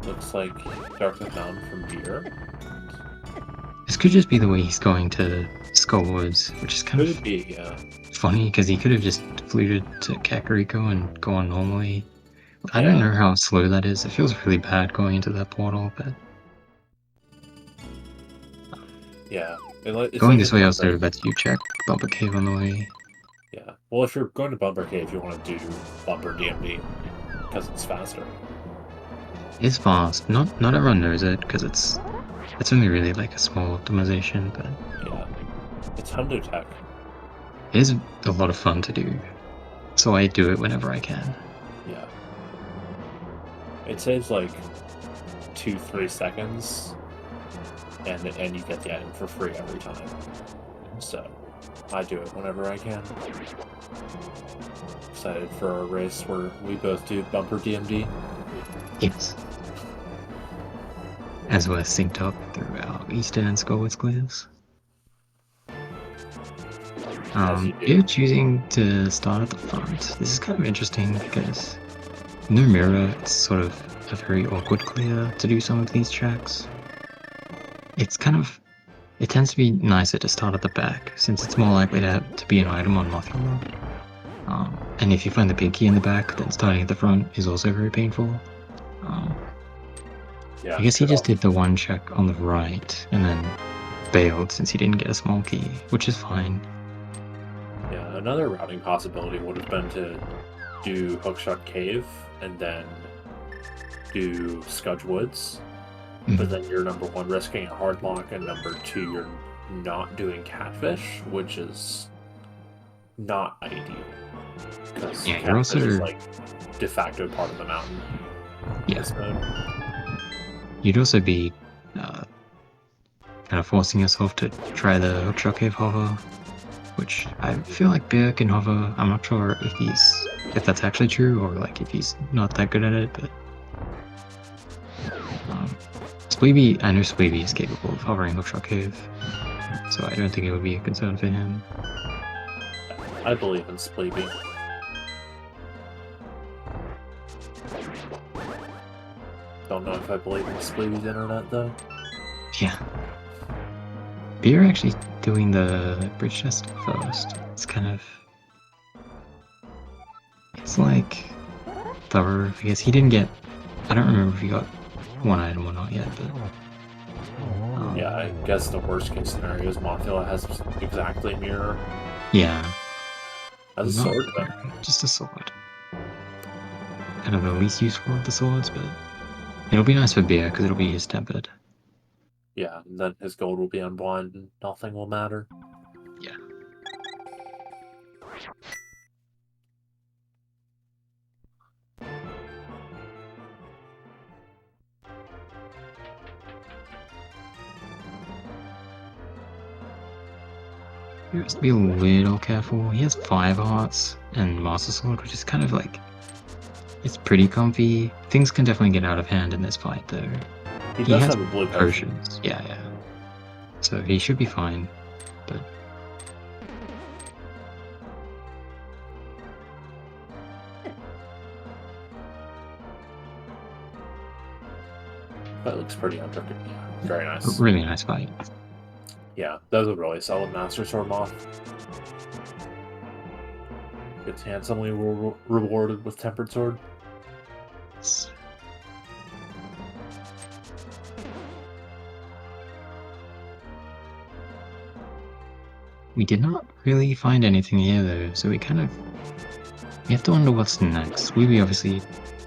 looks like Darkness Mountain from Beer. This could just be the way he's going to Skullwoods, which is kind of funny because he could have just fluted to Kakariko and gone normally. I don't know how slow that is. It feels really bad going into that portal, but yeah, going this way also lets you check Bumper Cave on the way. Yeah, well, if you're going to Bumper Cave, you want to do Bumper DMD because it's faster. It's fast. Not everyone knows it because it's only really like a small optimization, but yeah, it's Hundo Tech. It is a lot of fun to do, so I do it whenever I can. Yeah, it saves like 2-3 seconds, and you get the item for free every time. So I do it whenever I can. Excited for our race where we both do Bumper DMD. Yes. As we're synced up through our Eastern and Skullwoods clears. You're choosing to start at the front. This is kind of interesting because no mirror, it's sort of a very awkward clear to do some of these tracks. It tends to be nicer to start at the back since it's more likely to be an item on Mothula. And if you find the big key in the back, then starting at the front is also very painful. I guess he just did the one check on the right and then bailed since he didn't get a small key, which is fine. Yeah, another routing possibility would have been to do Hookshot Cave and then do Scudge Woods. But then you're number 1 risking a hard lock, and number 2 you're not doing Catfish, which is not ideal. Because you're also is like de facto part of the mountain. Yeah. You'd also be kind of forcing yourself to try the Hookshot Cave hover, which I feel like Bear can hover. I'm not sure if that's actually true or like if he's not that good at it, but Spleebie, I know Spleebie is capable of hovering Hookshot Cave, so I don't think it would be a concern for him. I believe in Spleebie. Don't know if I believe in Spleebie's internet though. Yeah. Beer actually doing the bridge test first. It's like thorough. I guess he didn't get. I don't remember if he got one item or not yet, but yeah, I guess the worst case scenario is Mothula has exactly mirror. Yeah. As a sword, though. Just a sword. Kind of the least useful of the swords, but it'll be nice for Beer because it'll be his tempered. Yeah, and then his gold will be unblind and nothing will matter. Yeah. He has to be a little careful. He has 5 hearts and Master Sword, which is kind of like... It's pretty comfy. Things can definitely get out of hand in this fight, though. He does have a blue potions. Potions. Yeah. So he should be fine, but... That looks pretty intricate. Yeah, very nice. Really nice fight. Yeah, that was a really solid Master Sword moth. Gets handsomely rewarded with Tempered Sword. We did not really find anything here though, so we have to wonder what's next. We obviously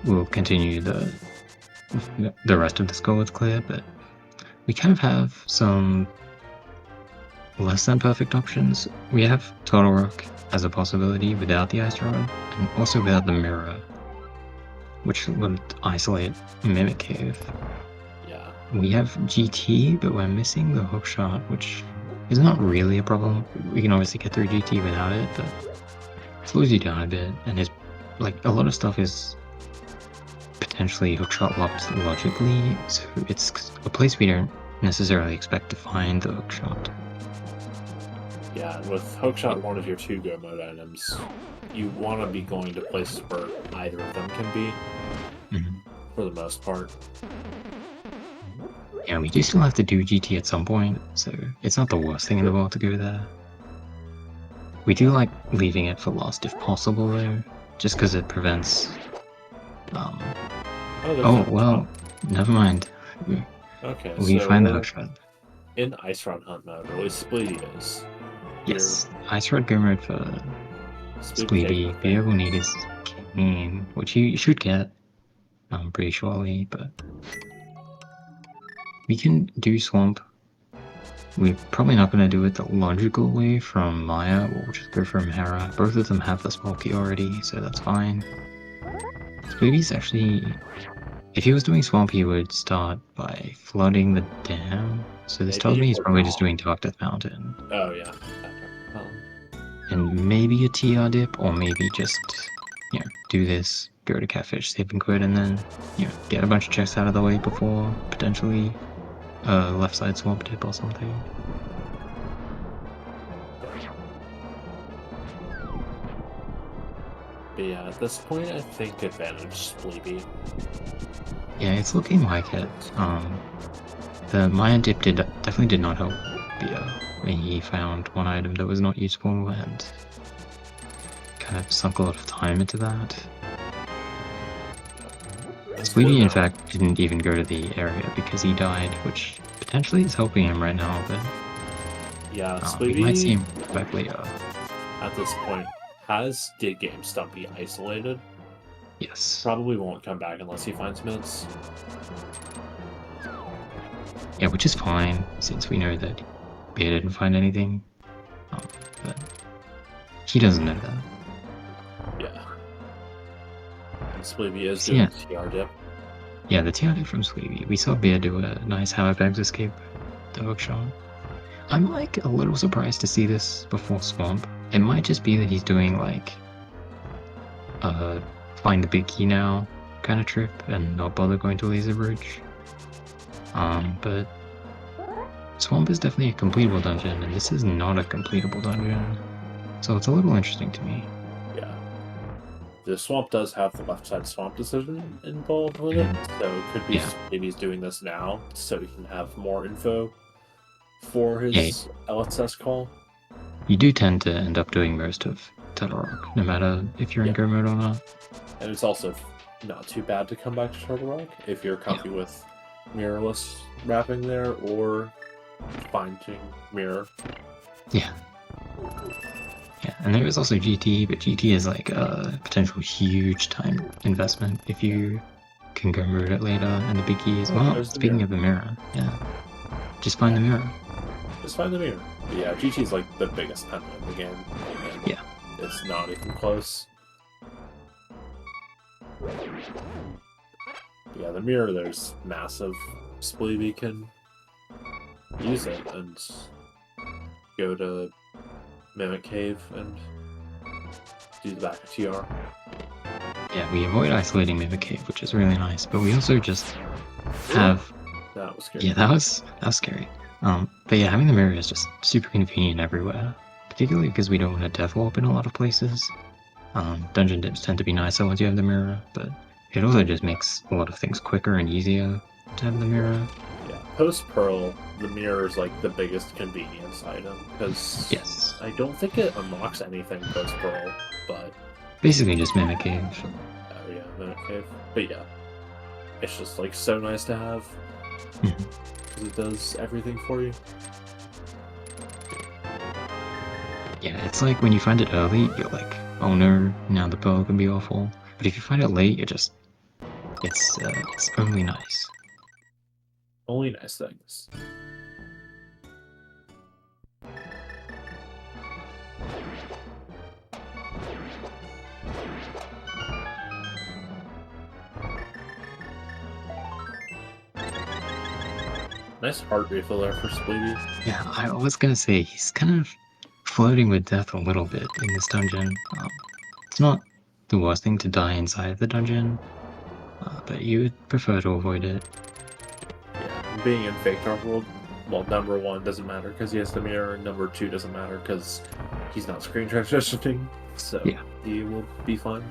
will continue the rest of the score with clear, but we kind of have some less than perfect options. We have Total Rock as a possibility without the Ice Rod, and also without the mirror, which would isolate Mimic Cave. Yeah. We have GT, but we're missing the hook shot, which is not really a problem. We can obviously get through GT without it, but it slows you down a bit, and it's like a lot of stuff is potentially hookshot locked logically, so it's a place we don't necessarily expect to find the hookshot. Yeah, with hookshot one of your 2 go mode items, you want to be going to places where either of them can be, for the most part. Yeah, we do still have to do GT at some point, so it's not the worst thing in the world to go there. We do like leaving it for last if possible though, just because it prevents... well, never mind. Okay, we so find the hookshot. In Ice Rod Hunt mode, or at least Spleebie is. Yes, Ice Rod go mode for Spleebie. Beer will need his cane, which he should get, pretty surely, but... We can do Swamp. We're probably not going to do it the logical way from Maya, we'll just go from Hera. Both of them have the Smoky already, so that's fine. Spleebie's actually... If he was doing Swamp, he would start by flooding the dam. So this tells me he's probably just doing Dark Death Mountain. Oh, yeah. And maybe a TR dip, or maybe just, do this, go to Catfish, save and quit, and then, get a bunch of checks out of the way before potentially a left side Swamp dip or something. But yeah, at this point, I think advantage Spleebie. Yeah, it's looking like it. The Maya dip definitely did not help Beer. He found one item that was not useful and kind of sunk a lot of time into that. Spleebie, in fact, didn't even go to the area because he died, which potentially is helping him right now, but... Yeah, we might see him back later. At this point, has Dig Game Stumpy isolated? Yes. Probably won't come back unless he finds minutes. Yeah, which is fine, since we know that Beer didn't find anything. But he doesn't know that. Yeah. And Spleebie is doing TR dip. Yeah, the TR dip from Spleebie. We saw Beer do a nice Howard Bags escape, the hookshot. I'm like a little surprised to see this before Swamp. It might just be that he's doing like find the big key now kind of trip and not bother going to Laser Bridge. But Swamp is definitely a completable dungeon, and this is not a completable dungeon. So it's a little interesting to me. Yeah. The Swamp does have the left side Swamp decision involved with it, so it could be maybe he's doing this now so he can have more info for his LSS call. You do tend to end up doing most of Turtle Rock, no matter if you're in go mode or not. And it's also not too bad to come back to Turtle Rock if you're comfy with mirrorless wrapping there or finding mirror. Yeah, and there is also GT, but GT is like a potential huge time investment if you can go move it later, and the big key is, well, speaking of the mirror, just find the mirror. Just find the mirror. But yeah, GT is like the biggest pendant in the game. And it's not even close. But yeah, the mirror there's massive. Spleebie can use it and go to Mimic Cave and do the back of TR. Yeah, we avoid isolating Mimic Cave, which is really nice, but we also just have... That was scary. Yeah, that was scary. But yeah, having the mirror is just super convenient everywhere, particularly because we don't want to death warp in a lot of places. Dungeon dips tend to be nicer once you have the mirror, but it also just makes a lot of things quicker and easier. to have the mirror. Yeah, post Pearl, the mirror is like the biggest convenience item because Yes. I don't think it unlocks anything post Pearl, but Basically just Mimic Cave. oh yeah, Minute Cave. But yeah, it's just like so nice to have because it does everything for you. Yeah, it's like when you find it early, you're like, oh no, now the pearl can be awful. But if you find it late, you're just, it's only nice. Only nice things. Nice heart refill there for Spleebie. Yeah, I was gonna say, he's kind of flirting with death a little bit in this dungeon. It's not the worst thing to die inside the dungeon, but you would prefer to avoid it. Yeah, being in Fake Dark World, well, number 1 doesn't matter because he has the mirror, and number 2 doesn't matter because he's not screen transitioning, so Yeah. he will be fine.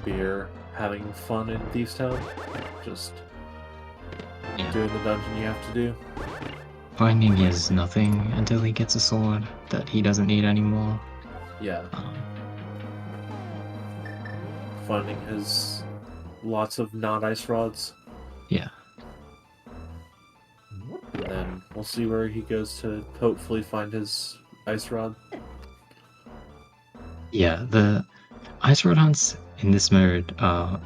Beer having fun in Thieves Town, just doing the dungeon you have to do. Finding his nothing until he gets a sword that he doesn't need anymore. Yeah. Finding his lots of not ice rods. Yeah. And then we'll see where he goes to hopefully find his ice rod. Yeah, the ice rod hunts in this mode are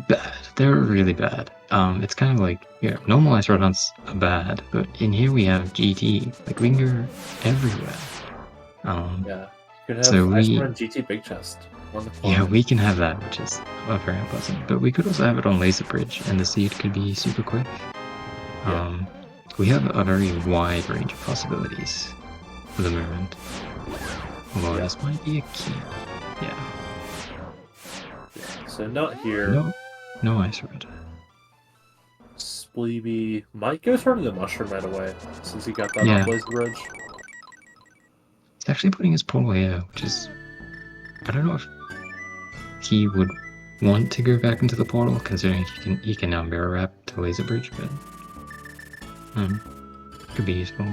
bad. They're really bad. It's kind of like, yeah, normal ice rod hunts are bad, but in here we have GT. Like, we can go everywhere. Yeah. You could have So ice we- rod GT Big Chest. Yeah, we can have that, which is very unpleasant. But we could also have it on Laser Bridge, and the seed could be super quick. We have a very wide range of possibilities for the moment. Although this might be a key. Yeah. So not here. No ice rod. Spleebie might go turn the mushroom right away since he got that Yeah. on Blaze Bridge. He's actually putting his portal here, which is... I don't know if he would want to go back into the portal, considering he can now mirror wrap to Laser Bridge, but... could be useful.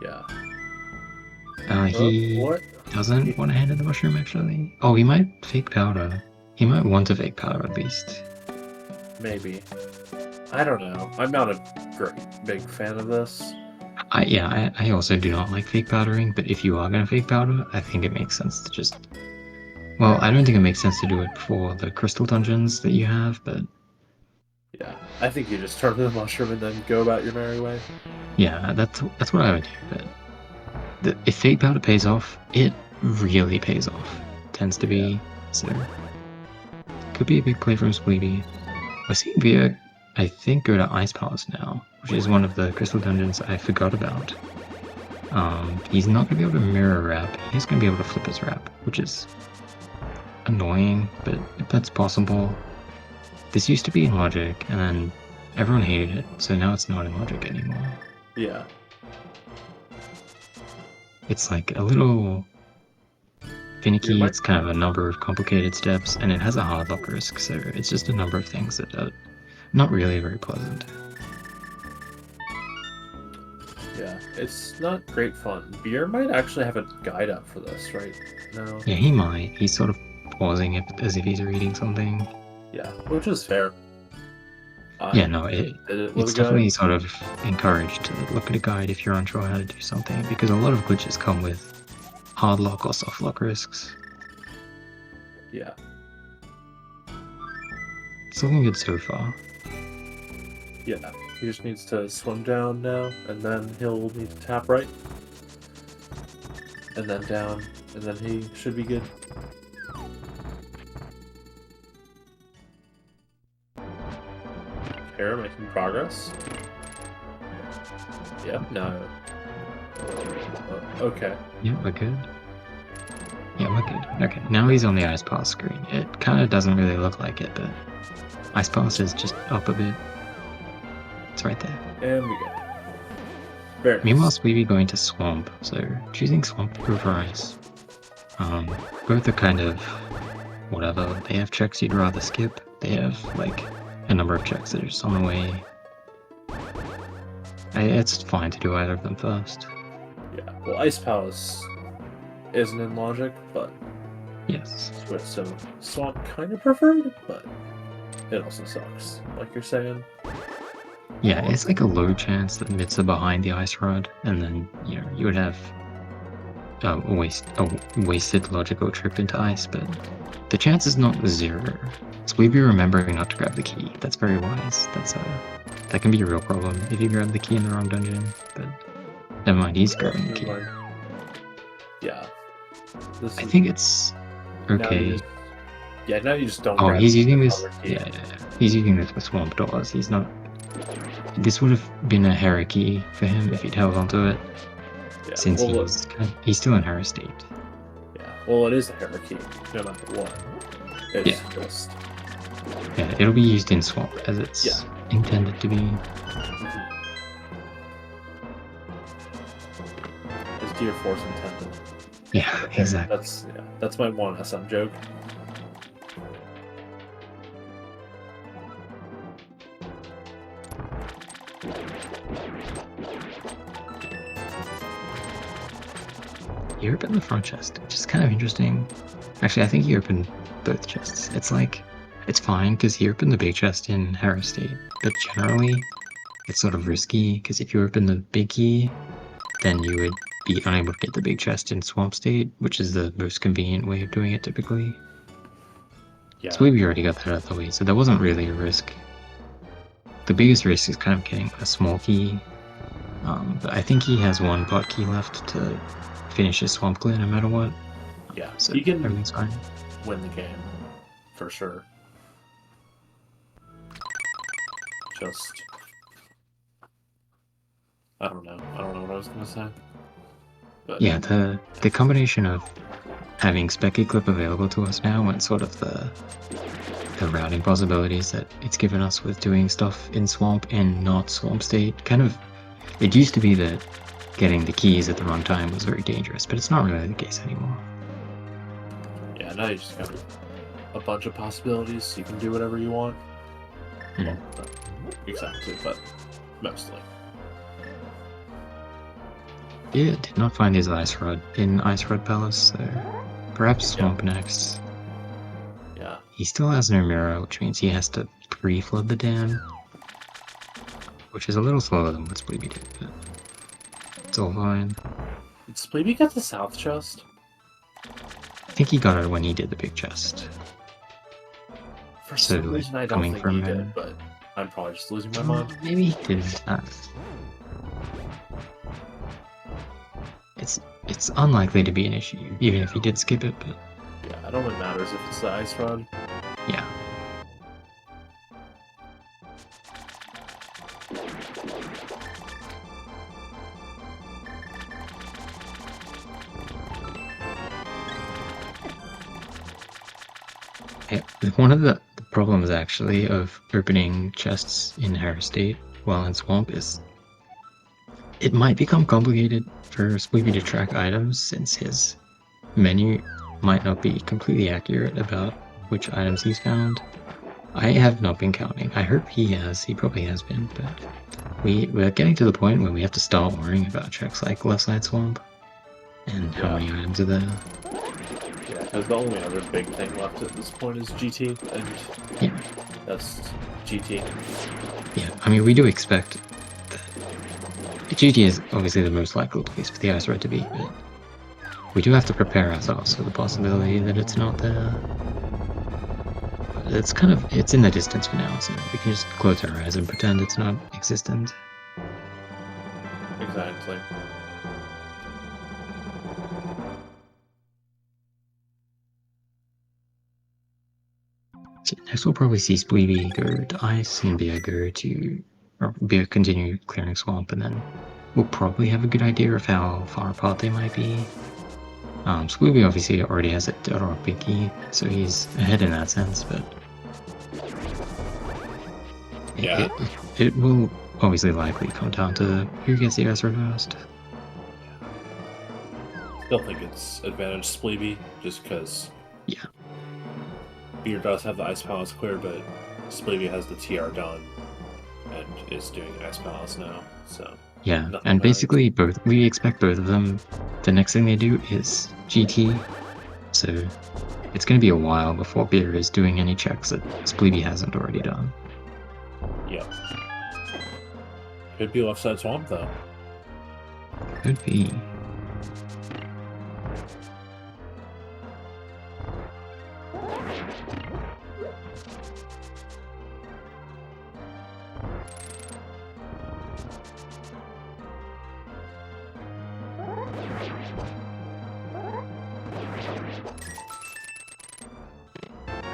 Yeah. He What? doesn't want to hand in the mushroom, actually. Oh, he might fake powder. He might want to fake powder, at least. Maybe. I don't know. I'm not a big fan of this. I also do not like fake powdering, but if you are going to fake powder, I think it makes sense to just... Well, I don't think it makes sense to do it for the crystal dungeons that you have, but... Yeah, I think you just turn to the mushroom and then go about your merry way. Yeah, that's what I would do, but... if fake powder pays off, it really pays off. Tends to be, so... Could be a big play from Spleebie. We're seeing Via, I think, go to Ice Palace now, which is one of the crystal dungeons I forgot about. He's not going to be able to mirror wrap, he's going to be able to flip his wrap, which is annoying, but that's possible. This used to be in Logic, and then everyone hated it, so now it's not in Logic anymore. Yeah. It's like a little finicky, might- it's kind of a number of complicated steps, and it has a hard lock risk, so it's just a number of things that are not really very pleasant. Yeah, it's not great fun. Beer might actually have a guide up for this, right? No? Yeah, he might. He's sort of pausing it as if he's reading something. Yeah, which is fair. Yeah, no, Did it with it's a guide. definitely sort of encouraged to look at a guide if you're unsure how to do something, because a lot of glitches come with hard lock or soft lock risks. Yeah. It's looking good so far. Yeah. He just needs to swim down now, and then he'll need to tap right. And then down, and then he should be good. Here, making progress. Yep, no. Okay. Yeah, we're good. Yeah, we're good. Okay, now he's on the Ice Pass screen. It kind of doesn't really look like it, but Ice Pass is just up a bit. It's right there. And we go. Very nice. Meanwhile, Spleebie going to Swamp, so choosing Swamp over Ice. Both are kind of whatever. They have checks you'd rather skip. They have like a number of checks that are just on the way. It's fine to do either of them first. Yeah, well, Ice Palace isn't in logic, but Yes. so Swamp kind of preferred, but it also sucks, like you're saying. Yeah, it's like a low chance that Mitts are behind the Ice Rod, and then you would have a wasted logical trip into Ice, but the chance is not zero. Spleebie remembering not to grab the key. That's very wise. That can be a real problem if you grab the key in the wrong dungeon. But never mind, he's grabbing the key. Yeah. I think it's okay. Now you just don't. Oh, grab he's using the this. other key. Yeah. He's using this for Swamp Doors. He's not. This would have been a Hera key for him if he'd held onto it. Yeah, Since he's still in Hera state. Yeah, well, it is a Hera key, no matter what. It's just... Yeah, it'll be used in Swamp as it's intended to be. Is Gear Force intended? Yeah, exactly. That's my one SM joke. You open the front chest, which is kind of interesting. Actually, I think you open both chests. It's fine because you open the big chest in Hera State, but generally it's sort of risky because if you open the big key, then you would be unable to get the big chest in Swamp State, which is the most convenient way of doing it typically. Yeah. So we already got that out of the way, so there wasn't really a risk. The biggest risk is kind of getting a small key, but I think he has one bot key left to finish his Swamp clear no matter what. Yeah, so he can everything's fine. Win the game, for sure. Just... I don't know what I was gonna say. But... Yeah, the combination of having Spec Eclipse available to us now and sort of the routing possibilities that it's given us with doing stuff in Swamp and not Swamp State, it used to be that getting the keys at the wrong time was very dangerous, but it's not really the case anymore. Yeah, now you just got a bunch of possibilities. You can do whatever you want. Yeah. Well, not exactly, but mostly. Yeah, did not find his Ice Rod in Ice Rod Palace, so perhaps Swamp next. Yeah. He still has no mirror, which means he has to pre-flood the dam, which is a little slower than what Spleebie did, but it's all fine. Did Spleebie get the south chest? I think he got it when he did the big chest. For some reason, I don't think he did, but I'm probably just losing my mind. Maybe he didn't. It's unlikely to be an issue, even if he did skip it, but... Yeah, it only matters if it's the Ice Rod. Yeah. One of the problems, actually, of opening chests in Hera State while in Swamp is it might become complicated for Spleebie to track items since his menu might not be completely accurate about which items he's found. I have not been counting. I hope he has. He probably has been, but we're getting to the point where we have to start worrying about checks like Left Side Swamp and how many items are there. Yeah, because the only other big thing left at this point is GT, and that's GT. Yeah, I mean, we do expect that GT is obviously the most likely place for the Ice Rod to be, but we do have to prepare ourselves for the possibility that it's not there. But it's in the distance for now, so we can just close our eyes and pretend it's not existent. Exactly. So next we'll probably see Spleebie go to Ice and Beer go to... or Beer continue clearing Swamp, and then we'll probably have a good idea of how far apart they might be. Spleebie obviously already has a Rock Big Key, so he's ahead in that sense, but... Yeah. It will obviously likely come down to who gets the ice reversed. Still think it's advantage Spleebie, just because Yeah. Beer does have the Ice Palace clear, but Spleebie has the TR done and is doing Ice Palace now, so Yeah, nothing and matters. basically we expect both of them. The next thing they do is GT, so it's going to be a while before Beer is doing any checks that Spleebie hasn't already done. Yep. Could be left side swamp though. Could be.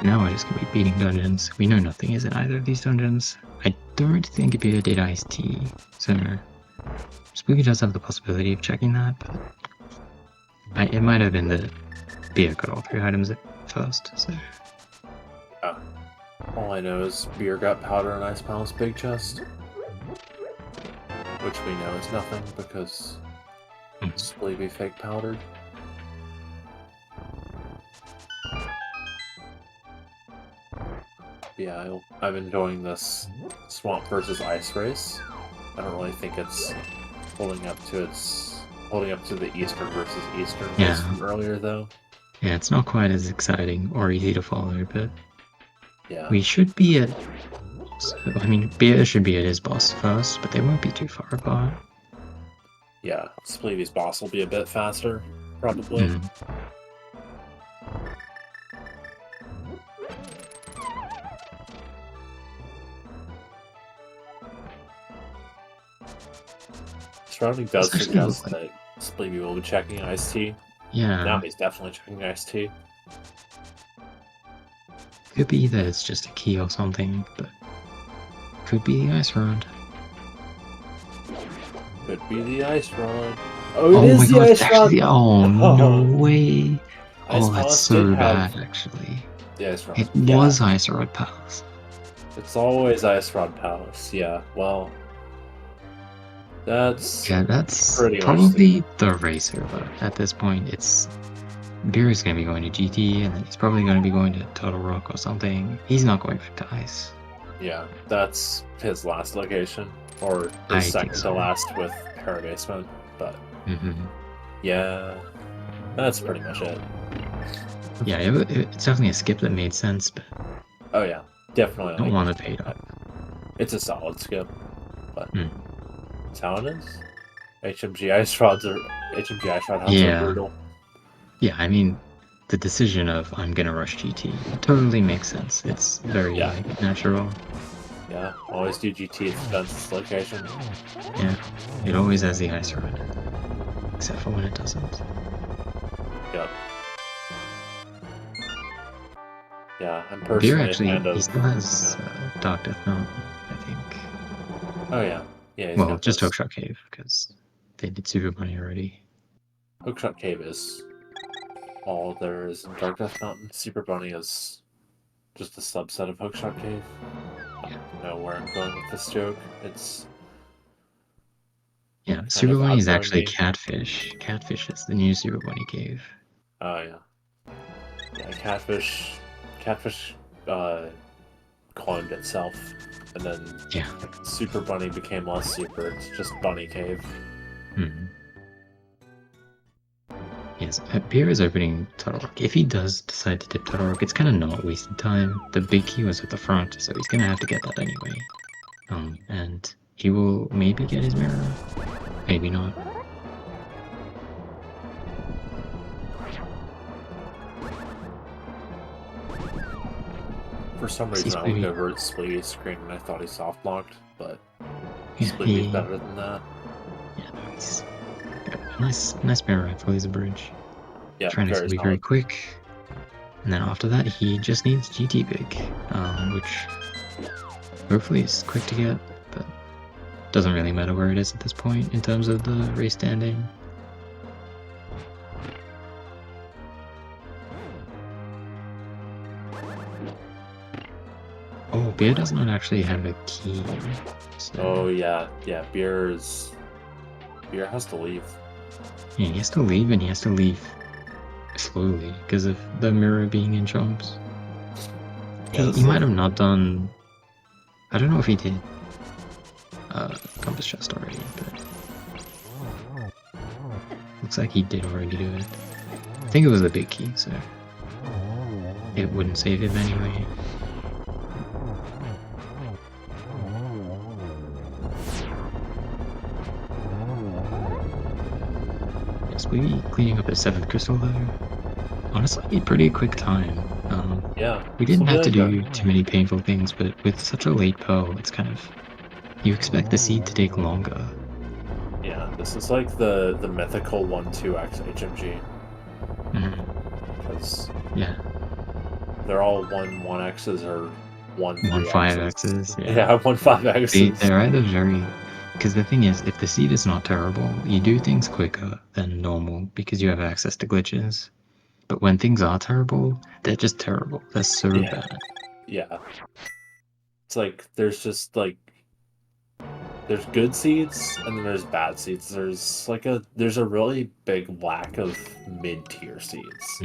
Now we're just going to be beating dungeons. We know nothing is in either of these dungeons. I don't think Beer did Ice Tea, so Spooky does have the possibility of checking that, but it might have been that Beer got all 3 items at first, so... All I know is Beer got powder and Ice Palace big chest, which we know is nothing because Spleebie fake powdered. Yeah, I'm enjoying this swamp versus ice race. I don't really think it's holding up to the Eastern versus Eastern race from earlier though. Yeah, it's not quite as exciting or easy to follow, but yeah, we should be at... So, I mean, Beer should be at his boss first, but they won't be too far apart. Yeah, Spleebie's boss will be a bit faster, probably. Surrounding does suggest that Spleebie will be checking Ice Tea. Yeah. Now he's definitely checking Ice Tea. Could be that it's just a key or something, but could be the ice rod. Could be the ice rod. Oh, it is the ice rod! Oh, no way! Ice Oh, that's so bad, actually. The ice rod. It was Ice Rod Palace. It's always Ice Rod Palace, yeah. Well, that's probably the race over. At this point, it's Beer is going to be going to GT, and then he's probably going to be going to Turtle Rock or something. He's not going back to Ice. Yeah, that's his last location, or his second to last with Parabasement, but yeah, that's pretty much it. Yeah, it's definitely a skip that made sense, but oh yeah, definitely. I don't want to pay it up. It's a solid skip, but that's how it is. HMG Ice Rod hounds are brutal. Yeah, I mean, the decision of I'm gonna rush GT totally makes sense. It's very natural. Yeah, always do GT at the fence's location. Yeah, it always has the ice rod, except for when it doesn't. Yep. Yeah, I'm personally actually, a fan of... he still has Dark Death Mountain, I think. Oh yeah, yeah. Well, just Hookshot Cave because they did Super Bunny already. Hookshot Cave is all there is in Dark Death Mountain. Super Bunny is just a subset of Hookshot Cave. I don't know where I'm going with this joke. It's... Yeah, Super Bunny is actually Catfish. Catfish is the new Super Bunny Cave. Oh yeah. Yeah, Catfish cloned itself, and then Super Bunny became less super. It's just Bunny Cave. Yes, Beer is opening Turtle Rock. If he does decide to dip Turtle Rock, it's kind of not wasting time. The big key was at the front, so he's gonna have to get that anyway. And he will maybe get his mirror, maybe not. For some reason, I looked over at Spleebie's screen and I thought he soft blocked, but Spleebie's better than that. Yeah, no, he's got a nice mirror rifle. He's a bridge. Yeah, trying to be very quick. And then after that, he just needs GT big, which hopefully is quick to get, but doesn't really matter where it is at this point in terms of the race standing. beer does not actually have a key. So, Oh yeah, beer has to leave. yeah, he has to leave, and he has to leave slowly because of the mirror being in chomps. Yeah, He might have not done. I don't know if he did compass chest already, but looks like he did already do it. I think it was a big key, so it wouldn't save him anyway. Spleebie cleaning up his 7th crystal though. Honestly, pretty quick time. Yeah, We didn't have to really do too many painful things, but with such a late pearl, it's kind of... You expect the seed to take longer. Yeah, this is like the mythical 1-2x HMG. Because Yeah. they're all 1-1x's or 1-3x's. 1-5x's, yeah. Yeah, 1-5x's. They're either very... Because the thing is, if the seed is not terrible, you do things quicker than normal because you have access to glitches. But when things are terrible, they're just terrible. They're so bad. Yeah. It's like, there's just like... There's good seeds, and then there's bad seeds. There's a really big lack of mid-tier seeds.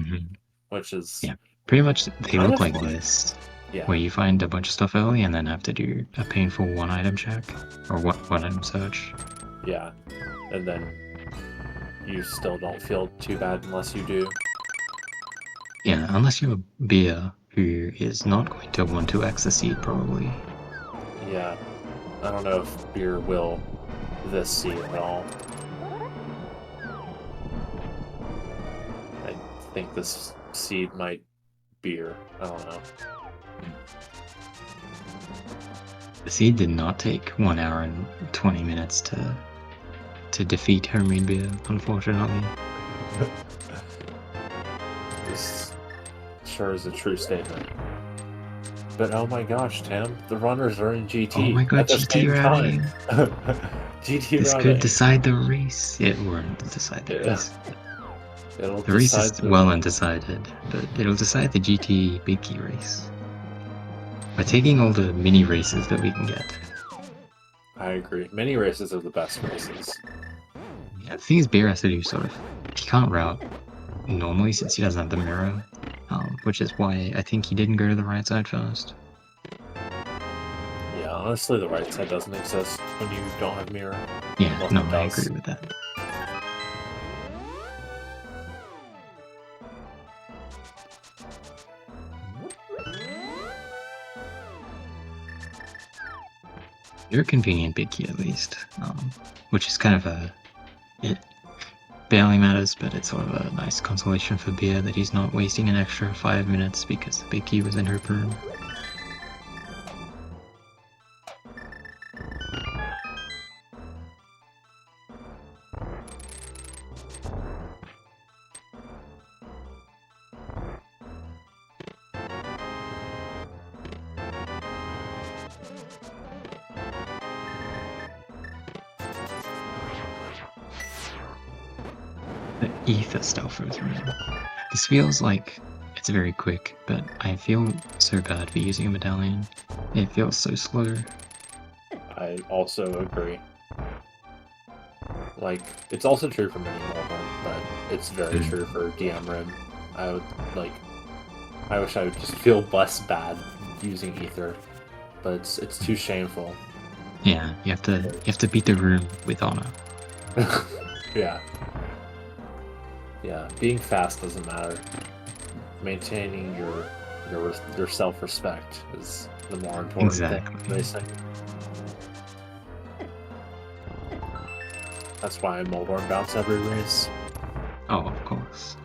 Which is... Yeah, pretty much they look like this. Yeah. Where you find a bunch of stuff early and then have to do a painful one-item check. Or one-item search. Yeah. And then you still don't feel too bad unless you do. Yeah, unless you're a beer who is not going to 1-2x the seed, probably. Yeah. I don't know if beer will this seed at all. I think this seed might beer. I don't know. The seed did not take 1 hour and 20 minutes to defeat homemade beer, unfortunately. This sure is a true statement. But oh my gosh, Tim, the runners are in GT. Oh my god, at the GT same routing! time. GT This routing. could decide the race. It won't decide the race. The race is well undecided, but it'll decide the GT Big Key race. By taking all the mini races that we can get. I agree. Mini races are the best races. Yeah, the thing is, Bear has to do sort of... He can't route normally since he doesn't have the mirror, which is why I think he didn't go to the right side first. Yeah, honestly, the right side doesn't exist when you don't have mirror. Yeah, no, I agree with that. You're a convenient big key at least, which is kind of it barely matters, but it's sort of a nice consolation for Beer that he's not wasting an extra 5 minutes because the big key was in her room. The Ether stealth room. This feels like it's very quick, but I feel so bad for using a medallion. It feels so slow. I also agree. Like, it's also true for Mini Melbourne, but it's very true for DM Rim. I wish I would just feel less bad using Ether, but it's too shameful. Yeah, you have to beat the room with honor. Yeah. Yeah, being fast doesn't matter. Maintaining your self-respect is the more important thing in racing. That's why I Mulborn bounce every race. Oh, of course.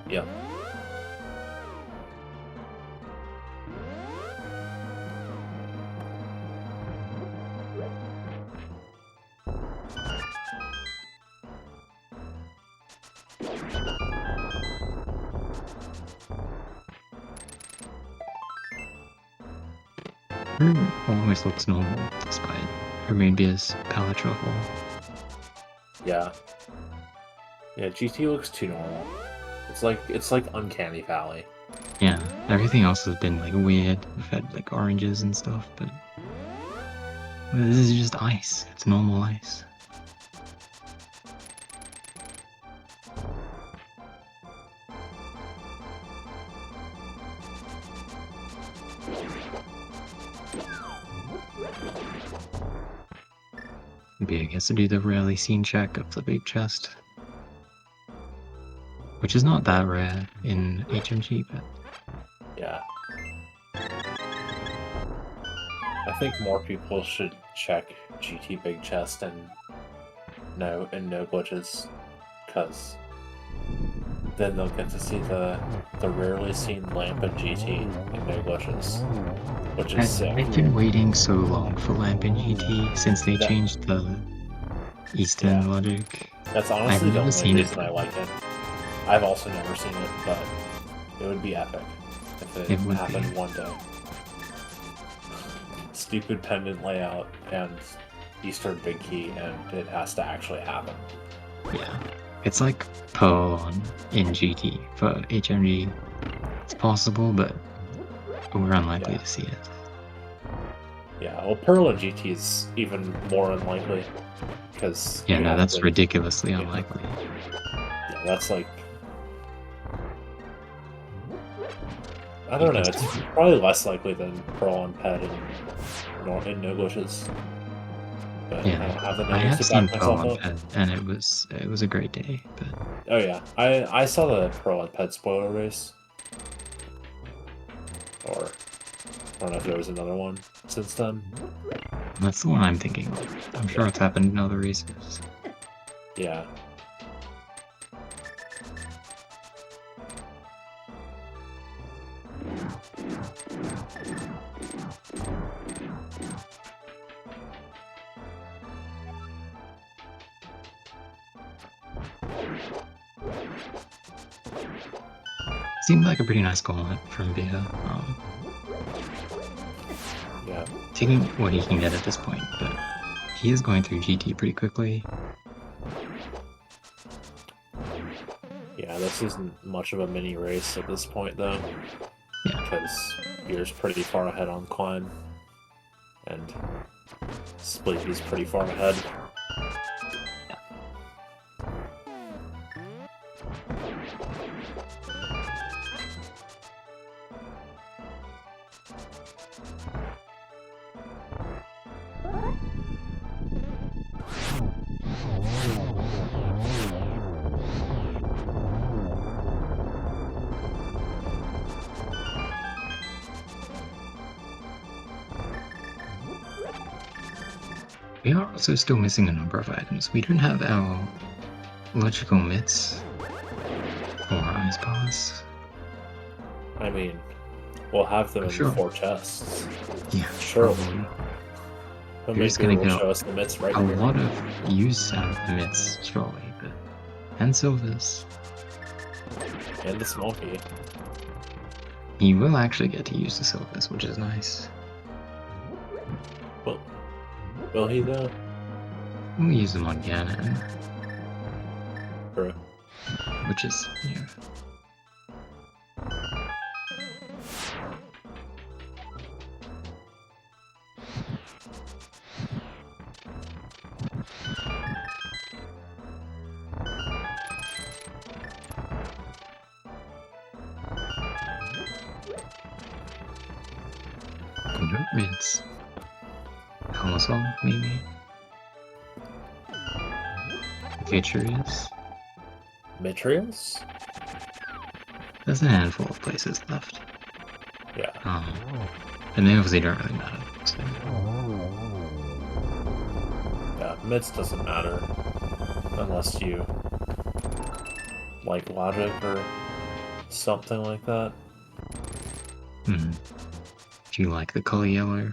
Yep. Room always looks normal, despite her main beer's palette truffle. Yeah. Yeah, GT looks too normal. It's like Uncanny Valley. Yeah, everything else has been like weird. We've had like oranges and stuff, but this is just ice. It's normal ice. Beer gets to do the rarely seen check of the big chest, which is not that rare in HMG, but Yeah. I think more people should check GT Big Chest and no glitches, because then they'll get to see the rarely seen lamp in GT and no glitches, which is sick. I've been waiting so long for lamp in GT since they changed the Eastern logic. That's honestly the only reason it. I like it. I've also never seen it, but it would be epic if it happened one day. Stupid pendant layout and Eastern big key, and it has to actually happen. Yeah, it's like Pearl in GT. For HMG, it's possible, but we're unlikely to see it. Yeah, well, Pearl in GT is even more unlikely, because... Yeah, no, that's ridiculously unlikely. Yeah, that's like... I don't know, it's probably less likely than Pearl and Ped in no glitches. But yeah, I have seen Pearl and Ped, and it was a great day. But oh yeah, I saw the Pearl and Ped spoiler race. Or I don't know if there was another one since then. That's the one I'm thinking of. I'm sure it's happened in other races. Yeah. Seemed like a pretty nice gauntlet from Beer. Yeah. Taking what he can get at this point, but he is going through GT pretty quickly. Yeah, this isn't much of a mini race at this point, though. Yeah. Because Beer's pretty far ahead on climb, and Spleebie's pretty far ahead. We are also still missing a number of items. We don't have our logical mitts or ice bars. I mean, we'll have them in sure. 4 chests. Yeah, sure. Homemadebeer will show us the mitts right a here. lot of use out of the mitts, surely, but and silvers. And the smoky. He will actually get to use the silvers, which is nice. Well, will he though? We'll use them on Ganon. True. Which is, you know. Mitts. Helmsol, maybe? Vitrius? Mitrius? There's a handful of places left. Yeah. And they obviously don't really matter. So. Yeah, mitts doesn't matter. Unless you like logic or something like that. Do you like the color yellow?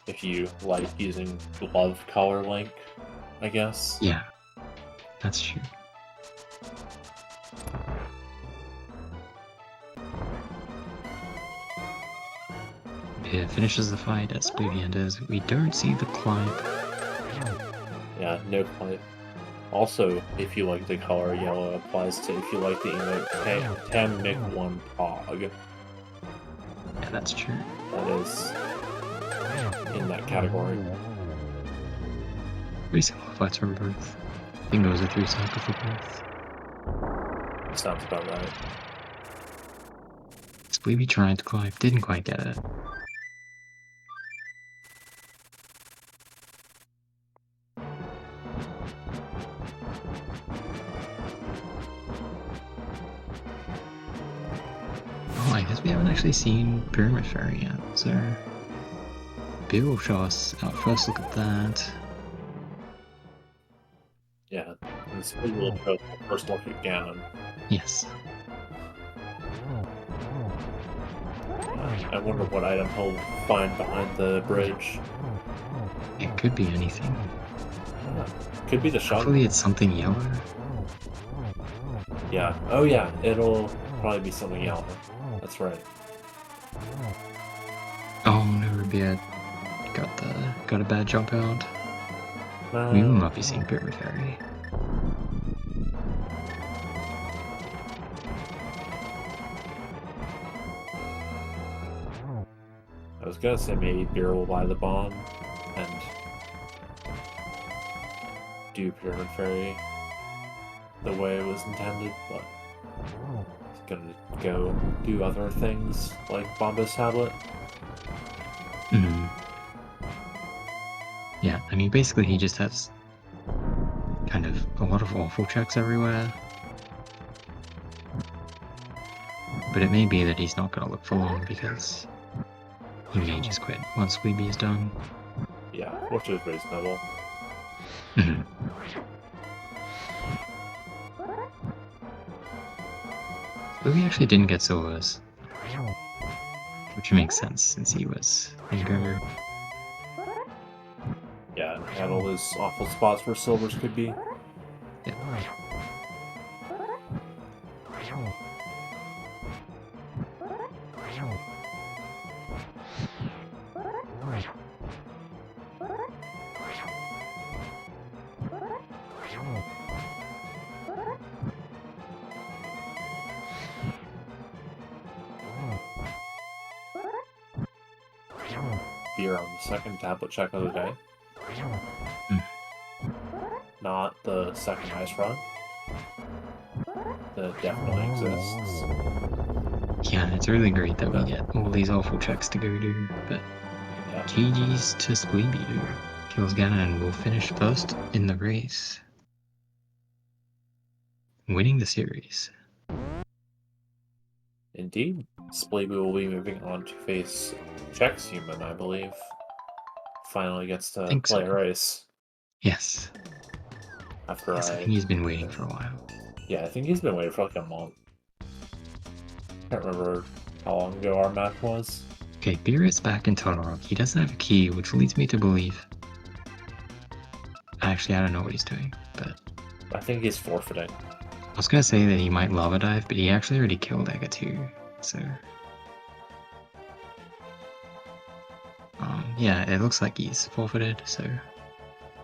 If you like using glove color link, I guess. Yeah, that's true. It finishes the fight as Spleebie enters. We don't see the climb. Yeah, no climb. Also, if you like the color yellow, applies to if you like the emote Tam Mick 1 Pog. Yeah, that's true. That is in that category. Pretty similar fights from both. I think it was a 3-cycle for both. Sounds about right. Spleebie tried to climb, didn't quite get it. Oh, I guess we haven't actually seen Pyramid Fairy yet, so Bill will show us our first look at that. Yeah, and Spleebie will show the first look at Ganon. Yes. I wonder what item he'll find behind the bridge. It could be anything. Could be the shot. Hopefully it's something yellow. Yeah. Oh yeah, it'll probably be something yellow. That's right. Oh no, Rubiad got a bad jump out. We will not be seeing Pyramid Fairy. I was gonna say maybe Beer will buy the bomb and do Pyramid Fairy the way it was intended, but he's gonna go do other things like Bomba's tablet. Yeah, I mean basically he just has kind of a lot of awful checks everywhere. But it may be that he's not gonna look for long because he may just quit once Spleebie is done. Yeah, which is reasonable. Spleebie actually didn't get silvers, which makes sense since he was in Guru. Yeah, and had all those awful spots where silvers could be. Yeah. Beer on the second tablet check of the day. Not the second ice run. That definitely exists. Yeah, it's really great that we get all these awful checks to go do, but Yeah. GG's to Spleebie, who kills Ganon and will finish first in the race, winning the series. Indeed. Spleebie will be moving on to face Chex Human, I believe. Finally gets to Think play so. a race. Yes. After Yes, I think he's been waiting for a while. Yeah, I think he's been waiting for like a month. Can't remember how long ago our match was. Okay, Beer is back in Todoroki. He doesn't have a key, which leads me to believe... Actually, I don't know what he's doing, but... I think he's forfeiting. I was gonna say that he might lava dive, but he actually already killed Ega 2, so... yeah, it looks like he's forfeited, so...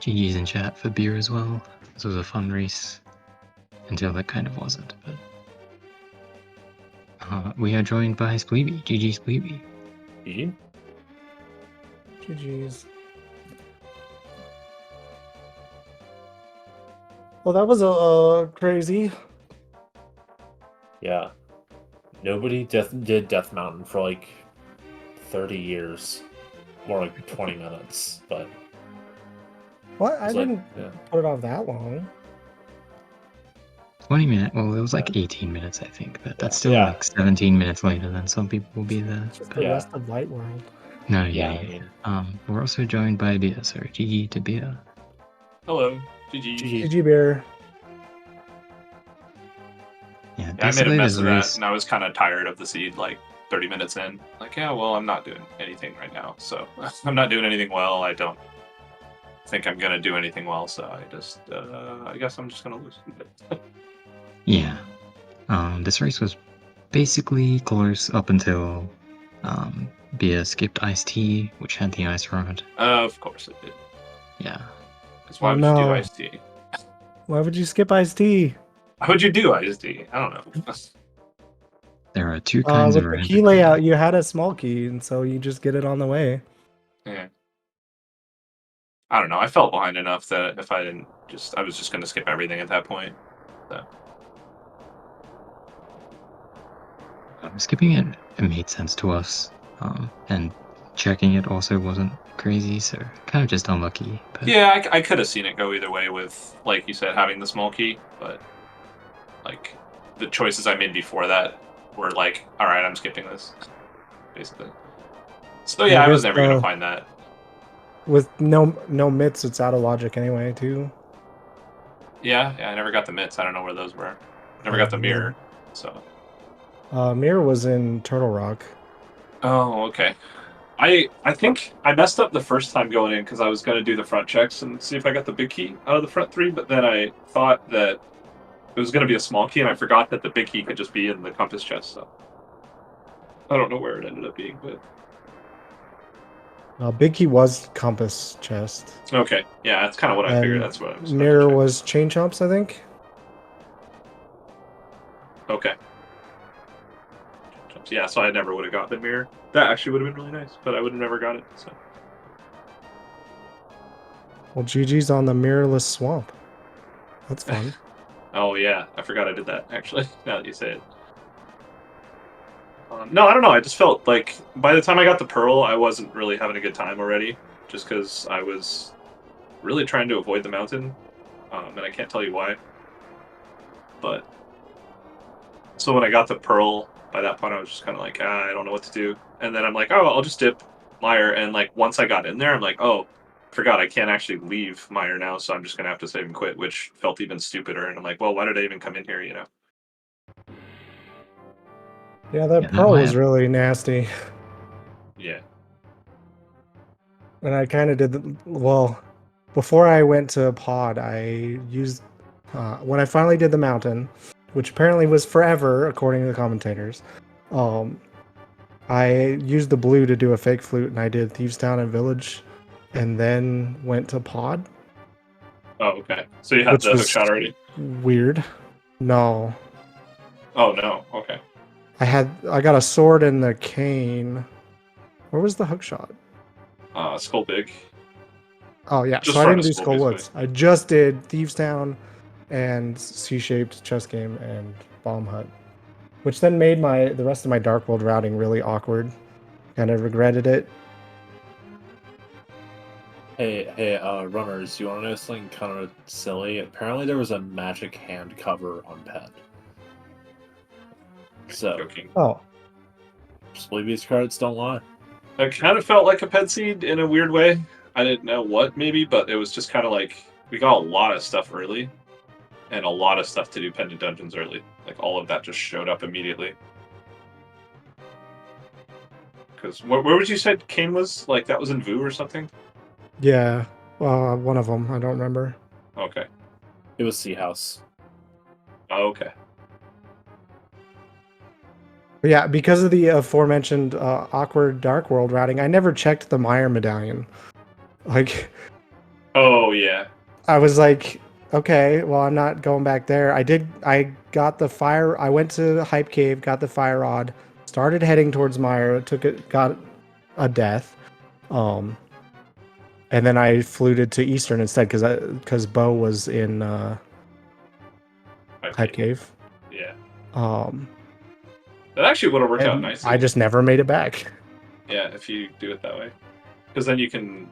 GG's in chat for Beer as well. This was a fun race. Until that kind of wasn't, but... we are joined by Spleebie. GG Spleebie. GG? GG's. Well, that was crazy. Yeah. Nobody did Death Mountain for like 30 years. More like 20 minutes, but... What? I didn't yeah. put it off that long. 20 minutes, well, it was like 18 minutes, I think, but that's still Yeah. like 17 minutes later than some people will be there. It's just the rest of Light World. No, Yeah, yeah. I mean... We're also joined by Bia, sorry, GG to Bia. Hello, GG. GG Bear. Yeah, Yeah, I made a basically mess this of that, race, and I was kind of tired of the seed, like 30 minutes in. Like, yeah, well, I'm not doing anything right now, so I'm not doing anything well. I don't think I'm gonna do anything well, so I just, I guess I'm just gonna lose. yeah. This race was basically close up until Bia skipped Ice Tea, which had the ice rod. Of course it did. Yeah. Because why Oh, would you do no. iced tea? Why would you skip iced tea? How would you do ISD? I don't know. There are two kinds of With the random key layout, you had a small key, and so you just get it on the way. Yeah. I don't know. I felt behind enough that if I didn't I was just going to skip everything at that point. So. Skipping it made sense to us, and checking it also wasn't crazy, so kind of just unlucky. But Yeah, I could have seen it go either way with, like you said, having the small key, but like the choices I made before that were like, all right, I'm skipping this, basically. So yeah, I was never gonna find that. With no mitts, it's out of logic anyway, too. Yeah, I never got the mitts. I don't know where those were. Never got the mirror. So. Mirror was in Turtle Rock. Oh, okay. I think I messed up the first time going in because I was gonna do the front checks and see if I got the big key out of the front three, but then I thought that it was gonna be a small key, and I forgot that the big key could just be in the compass chest. So I don't know where it ended up being, but. Big key was compass chest. Okay, yeah, that's kind of what I figured. That's what I was. Mirror was chain chomps, I think. Okay. Yeah, so I never would have got the mirror. That actually would have been really nice, but I would have never got it. So. Well, GG's on the mirrorless swamp. That's fun. Oh yeah, I forgot I did that actually. Now that you say it. No, I don't know. I just felt like by the time I got the pearl, I wasn't really having a good time already, just because I was really trying to avoid the mountain, and I can't tell you why. But so when I got the pearl, by that point I was just kind of like, I don't know what to do. And then I'm like, oh, I'll just dip Meyer. And like once I got in there, I'm like, oh, forgot I can't actually leave Meyer now, so I'm just gonna have to save and quit, which felt even stupider. And I'm like, well, why did I even come in here? You know. Yeah, that pearl was really nasty. Yeah. And I kind of did well before I went to pod. I used when I finally did the mountain, which apparently was forever according to the commentators. I used the blue to do a fake flute, and I did Thieves Town and Village, and then went to pod. Oh, okay. So you had the hook shot already? Weird. No. Oh no. Okay. I got a sword and the cane. Where was the hook shot? Skull Big. Oh yeah, Just so I didn't do Skull Skull Woods. I just did Thieves Town and C-shaped chess game and Bomb Hut, which then made the rest of my Dark World routing really awkward. Kind of regretted it. Hey, runners, you want to know something kind of silly? Apparently there was a magic hand cover on Pet. So, oh, Spleebie's cards don't lie. It kind of felt like a pet seed in a weird way. I didn't know what, maybe, but it was just kind of like, we got a lot of stuff early, and a lot of stuff to do pendant dungeons early. Like, all of that just showed up immediately. Because, where would you say Kane was? Like, that was in Vu or something? Yeah, one of them. I don't remember. Okay. It was Sea House. Oh, okay. But yeah, because of the aforementioned awkward Dark World routing, I never checked the Meyer medallion. Like, oh yeah, I was like, okay, well, I'm not going back there. I got the fire. I went to Hype Cave, got the fire rod, started heading towards Meyer, got a death, and then I fluted to Eastern instead because Bo was in Hype Cave. Yeah. That actually would have worked out nicely. I just never made it back. Yeah, if you do it that way, because then you can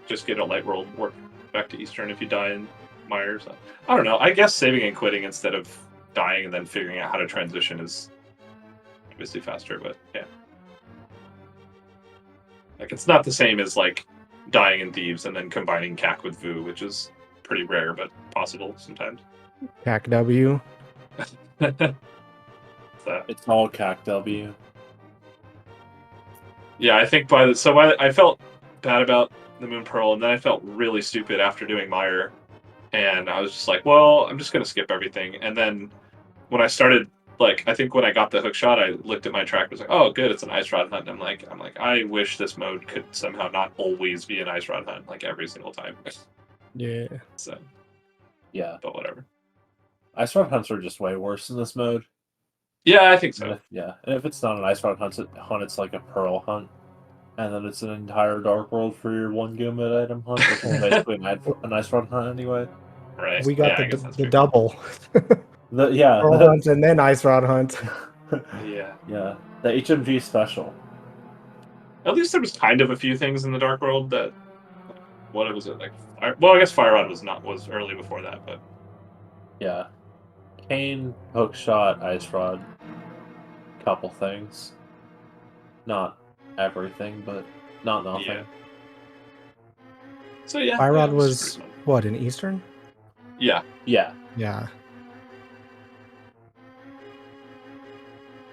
just get a light roll work back to Eastern if you die in Myers. I don't know. I guess saving and quitting instead of dying and then figuring out how to transition is obviously faster, but yeah. Like, it's not the same as like dying in Thieves and then combining CAC with Vu, which is pretty rare but possible sometimes. CAC W. It's all CAC W. Yeah, I think I felt bad about the Moon Pearl, and then I felt really stupid after doing Meyer, and I was just like, well, I'm just gonna skip everything. And then when I started, like, I think when I got the hook shot, I looked at my track, was like, oh, good, it's an ice rod hunt. And I'm like, I wish this mode could somehow not always be an ice rod hunt, like every single time. Yeah. So, Yeah. But whatever. Ice Rod hunts are just way worse in this mode. Yeah, I think And so. and if it's not an Ice Rod hunt, it's like a Pearl hunt. And then it's an entire Dark World for your one go mid item hunt, which is basically an Ice Rod hunt anyway. Right. We got Yeah, I guess that's the true. double. Yeah. Pearl hunt and then ice rod hunt. Yeah. Yeah. The HMG special. At least there was kind of a few things in the Dark World that. What was it like? Well, I guess Fire Rod was early before that, but Yeah. Cane, hook shot, Ice Rod. Couple things. Not everything, but not nothing. yeah. So yeah, Fire yeah, rod it was pretty fun. what, in Eastern? Yeah. Yeah. Yeah.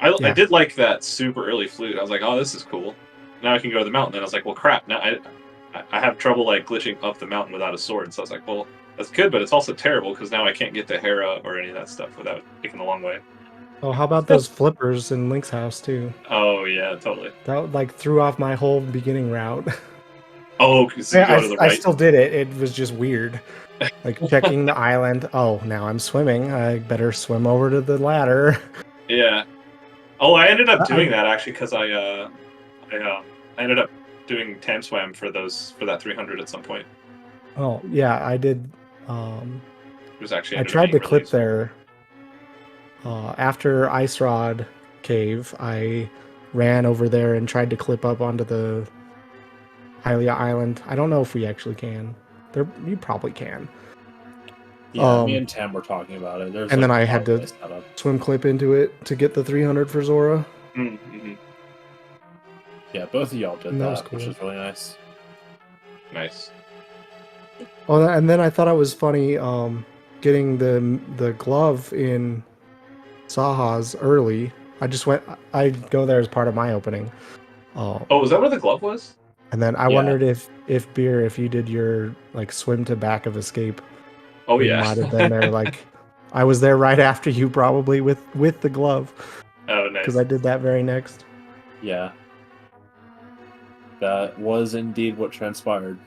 I did like that super early flute. I was like, oh, this is cool. Now I can go to the mountain. Then I was like, well, crap. Now I have trouble like glitching up the mountain without a sword. So I was like, well, that's good, but it's also terrible because now I can't get to Hera or any of that stuff without taking the long way. Oh, how about those flippers in Link's house too? Oh yeah, totally. That like threw off my whole beginning route. Oh, because you go to the I right. still did it. It was just weird. Like checking the island. Oh, now I'm swimming. I better swim over to the ladder. Yeah. Oh, I ended up doing that actually because I ended up doing Tam Swam for that 300 at some point. Oh yeah, I did. It was actually I ended up tried being to really clip useful. there. After Ice Rod Cave, I ran over there and tried to clip up onto the Hylia Island. I don't know if we actually can. You probably can. Yeah, me and Tam were talking about it. There's And like then I a had to ways set up. swim clip into it to get the 300 for Zora. Mm-hmm. Yeah, both of y'all did And that that, was cool. which is really nice. Nice. Oh, and then I thought it was funny getting the glove in Saha's early. I go there as part of my opening. Oh, was that where the glove was? And then I Yeah. wondered if Beer, if you did your like swim to back of escape. Oh you yeah. might have been there. Like I was there right after you, probably with the glove. Oh nice. Because I did that very next. Yeah. That was indeed what transpired.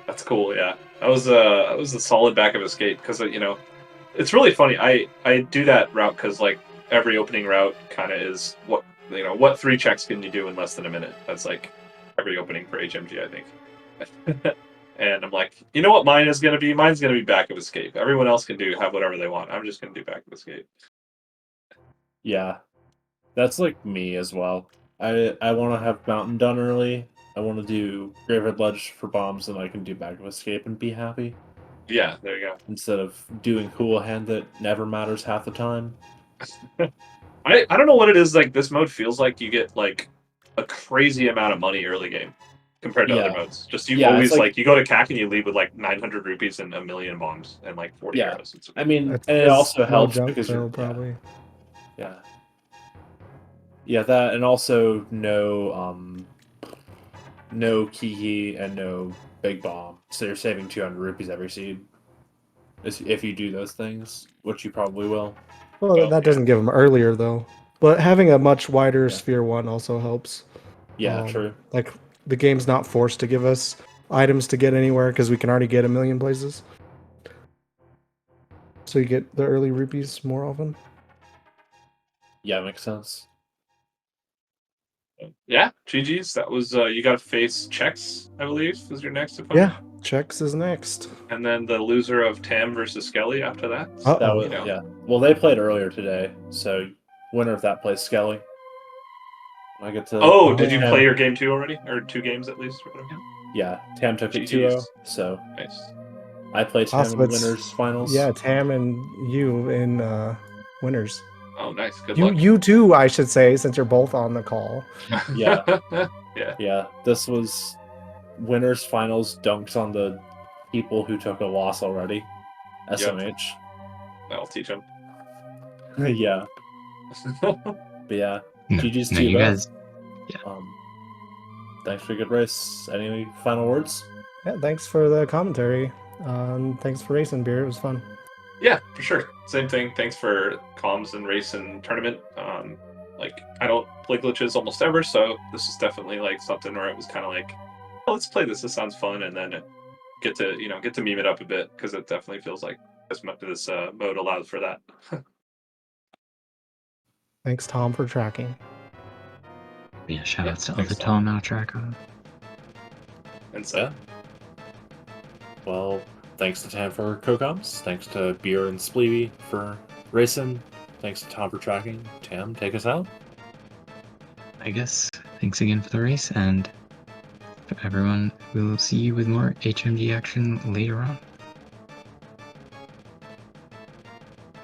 That's cool. Yeah, that was a solid back of escape because it's really funny. I do that route because like every opening route kind of is what 3 checks can you do in less than a minute? That's like every opening for HMG, I think. And I'm like, you know what mine's gonna be back of escape. Everyone else can have whatever they want. I'm just gonna do back of escape. Yeah. That's like me as well. I want to have Mountain done early. I want to do Graveyard Ledge for bombs, and I can do Back of Escape and be happy. Yeah, there you go. Instead of doing Cool Hand that never matters half the time. I don't know what it is. Like this mode feels like you get like a crazy amount of money early game compared to other modes. Just you always it's like you go to CAC and you leave with like 900 rupees and 1,000,000 bombs and like 40 arrows. I mean, That's and it because also no helps junk because you're probably. Yeah, that, and also no Kiki and no Big Bomb. So you're saving 200 rupees every seed. If you do those things, which you probably will. Well, that doesn't give them earlier though. But having a much wider Sphere 1 also helps. Yeah, true. Like the game's not forced to give us items to get anywhere because we can already get 1,000,000 places. So you get the early rupees more often. Yeah, makes sense. Yeah, GG's. That was you got to face Chex, I believe, is your next opponent. Yeah, Chex is next. And then the loser of Tam versus Skelly after that. That was, yeah. Well, they played earlier today, so winner of that plays Skelly. I get to. Oh, did you play your game 2 already, or 2 games at least? Or whatever? Yeah, Tam took it 2-0, so nice. I played Tam in winners finals. Yeah, Tam and you in winners. Oh, nice. Good luck. You too, I should say, since you're both on the call. Yeah. Yeah. This was winners finals dunks on the people who took a loss already. SMH. I'll teach them. Yeah. But yeah. GG's to you both. guys. Yeah. Thanks for a good race. Any final words? Yeah, thanks for the commentary. Thanks for racing, Beer. It was fun. Yeah, for sure. Same thing. Thanks for comms and race and tournament. Like I don't play glitches almost ever, so this is definitely like something where it was kind of like, oh, let's play this. This sounds fun. And then get to meme it up a bit because it definitely feels like this mode allows for that. Thanks, Tom, for tracking. Yeah, shout Yeah, outs to thanks, other Tom now tracker. And so Yeah. Well, thanks to Tam for co-coms. Thanks to Beer and Spleebie for racing. Thanks to Tom for tracking. Tam, take us out. I guess thanks again for the race, and for everyone, we'll see you with more HMG action later on.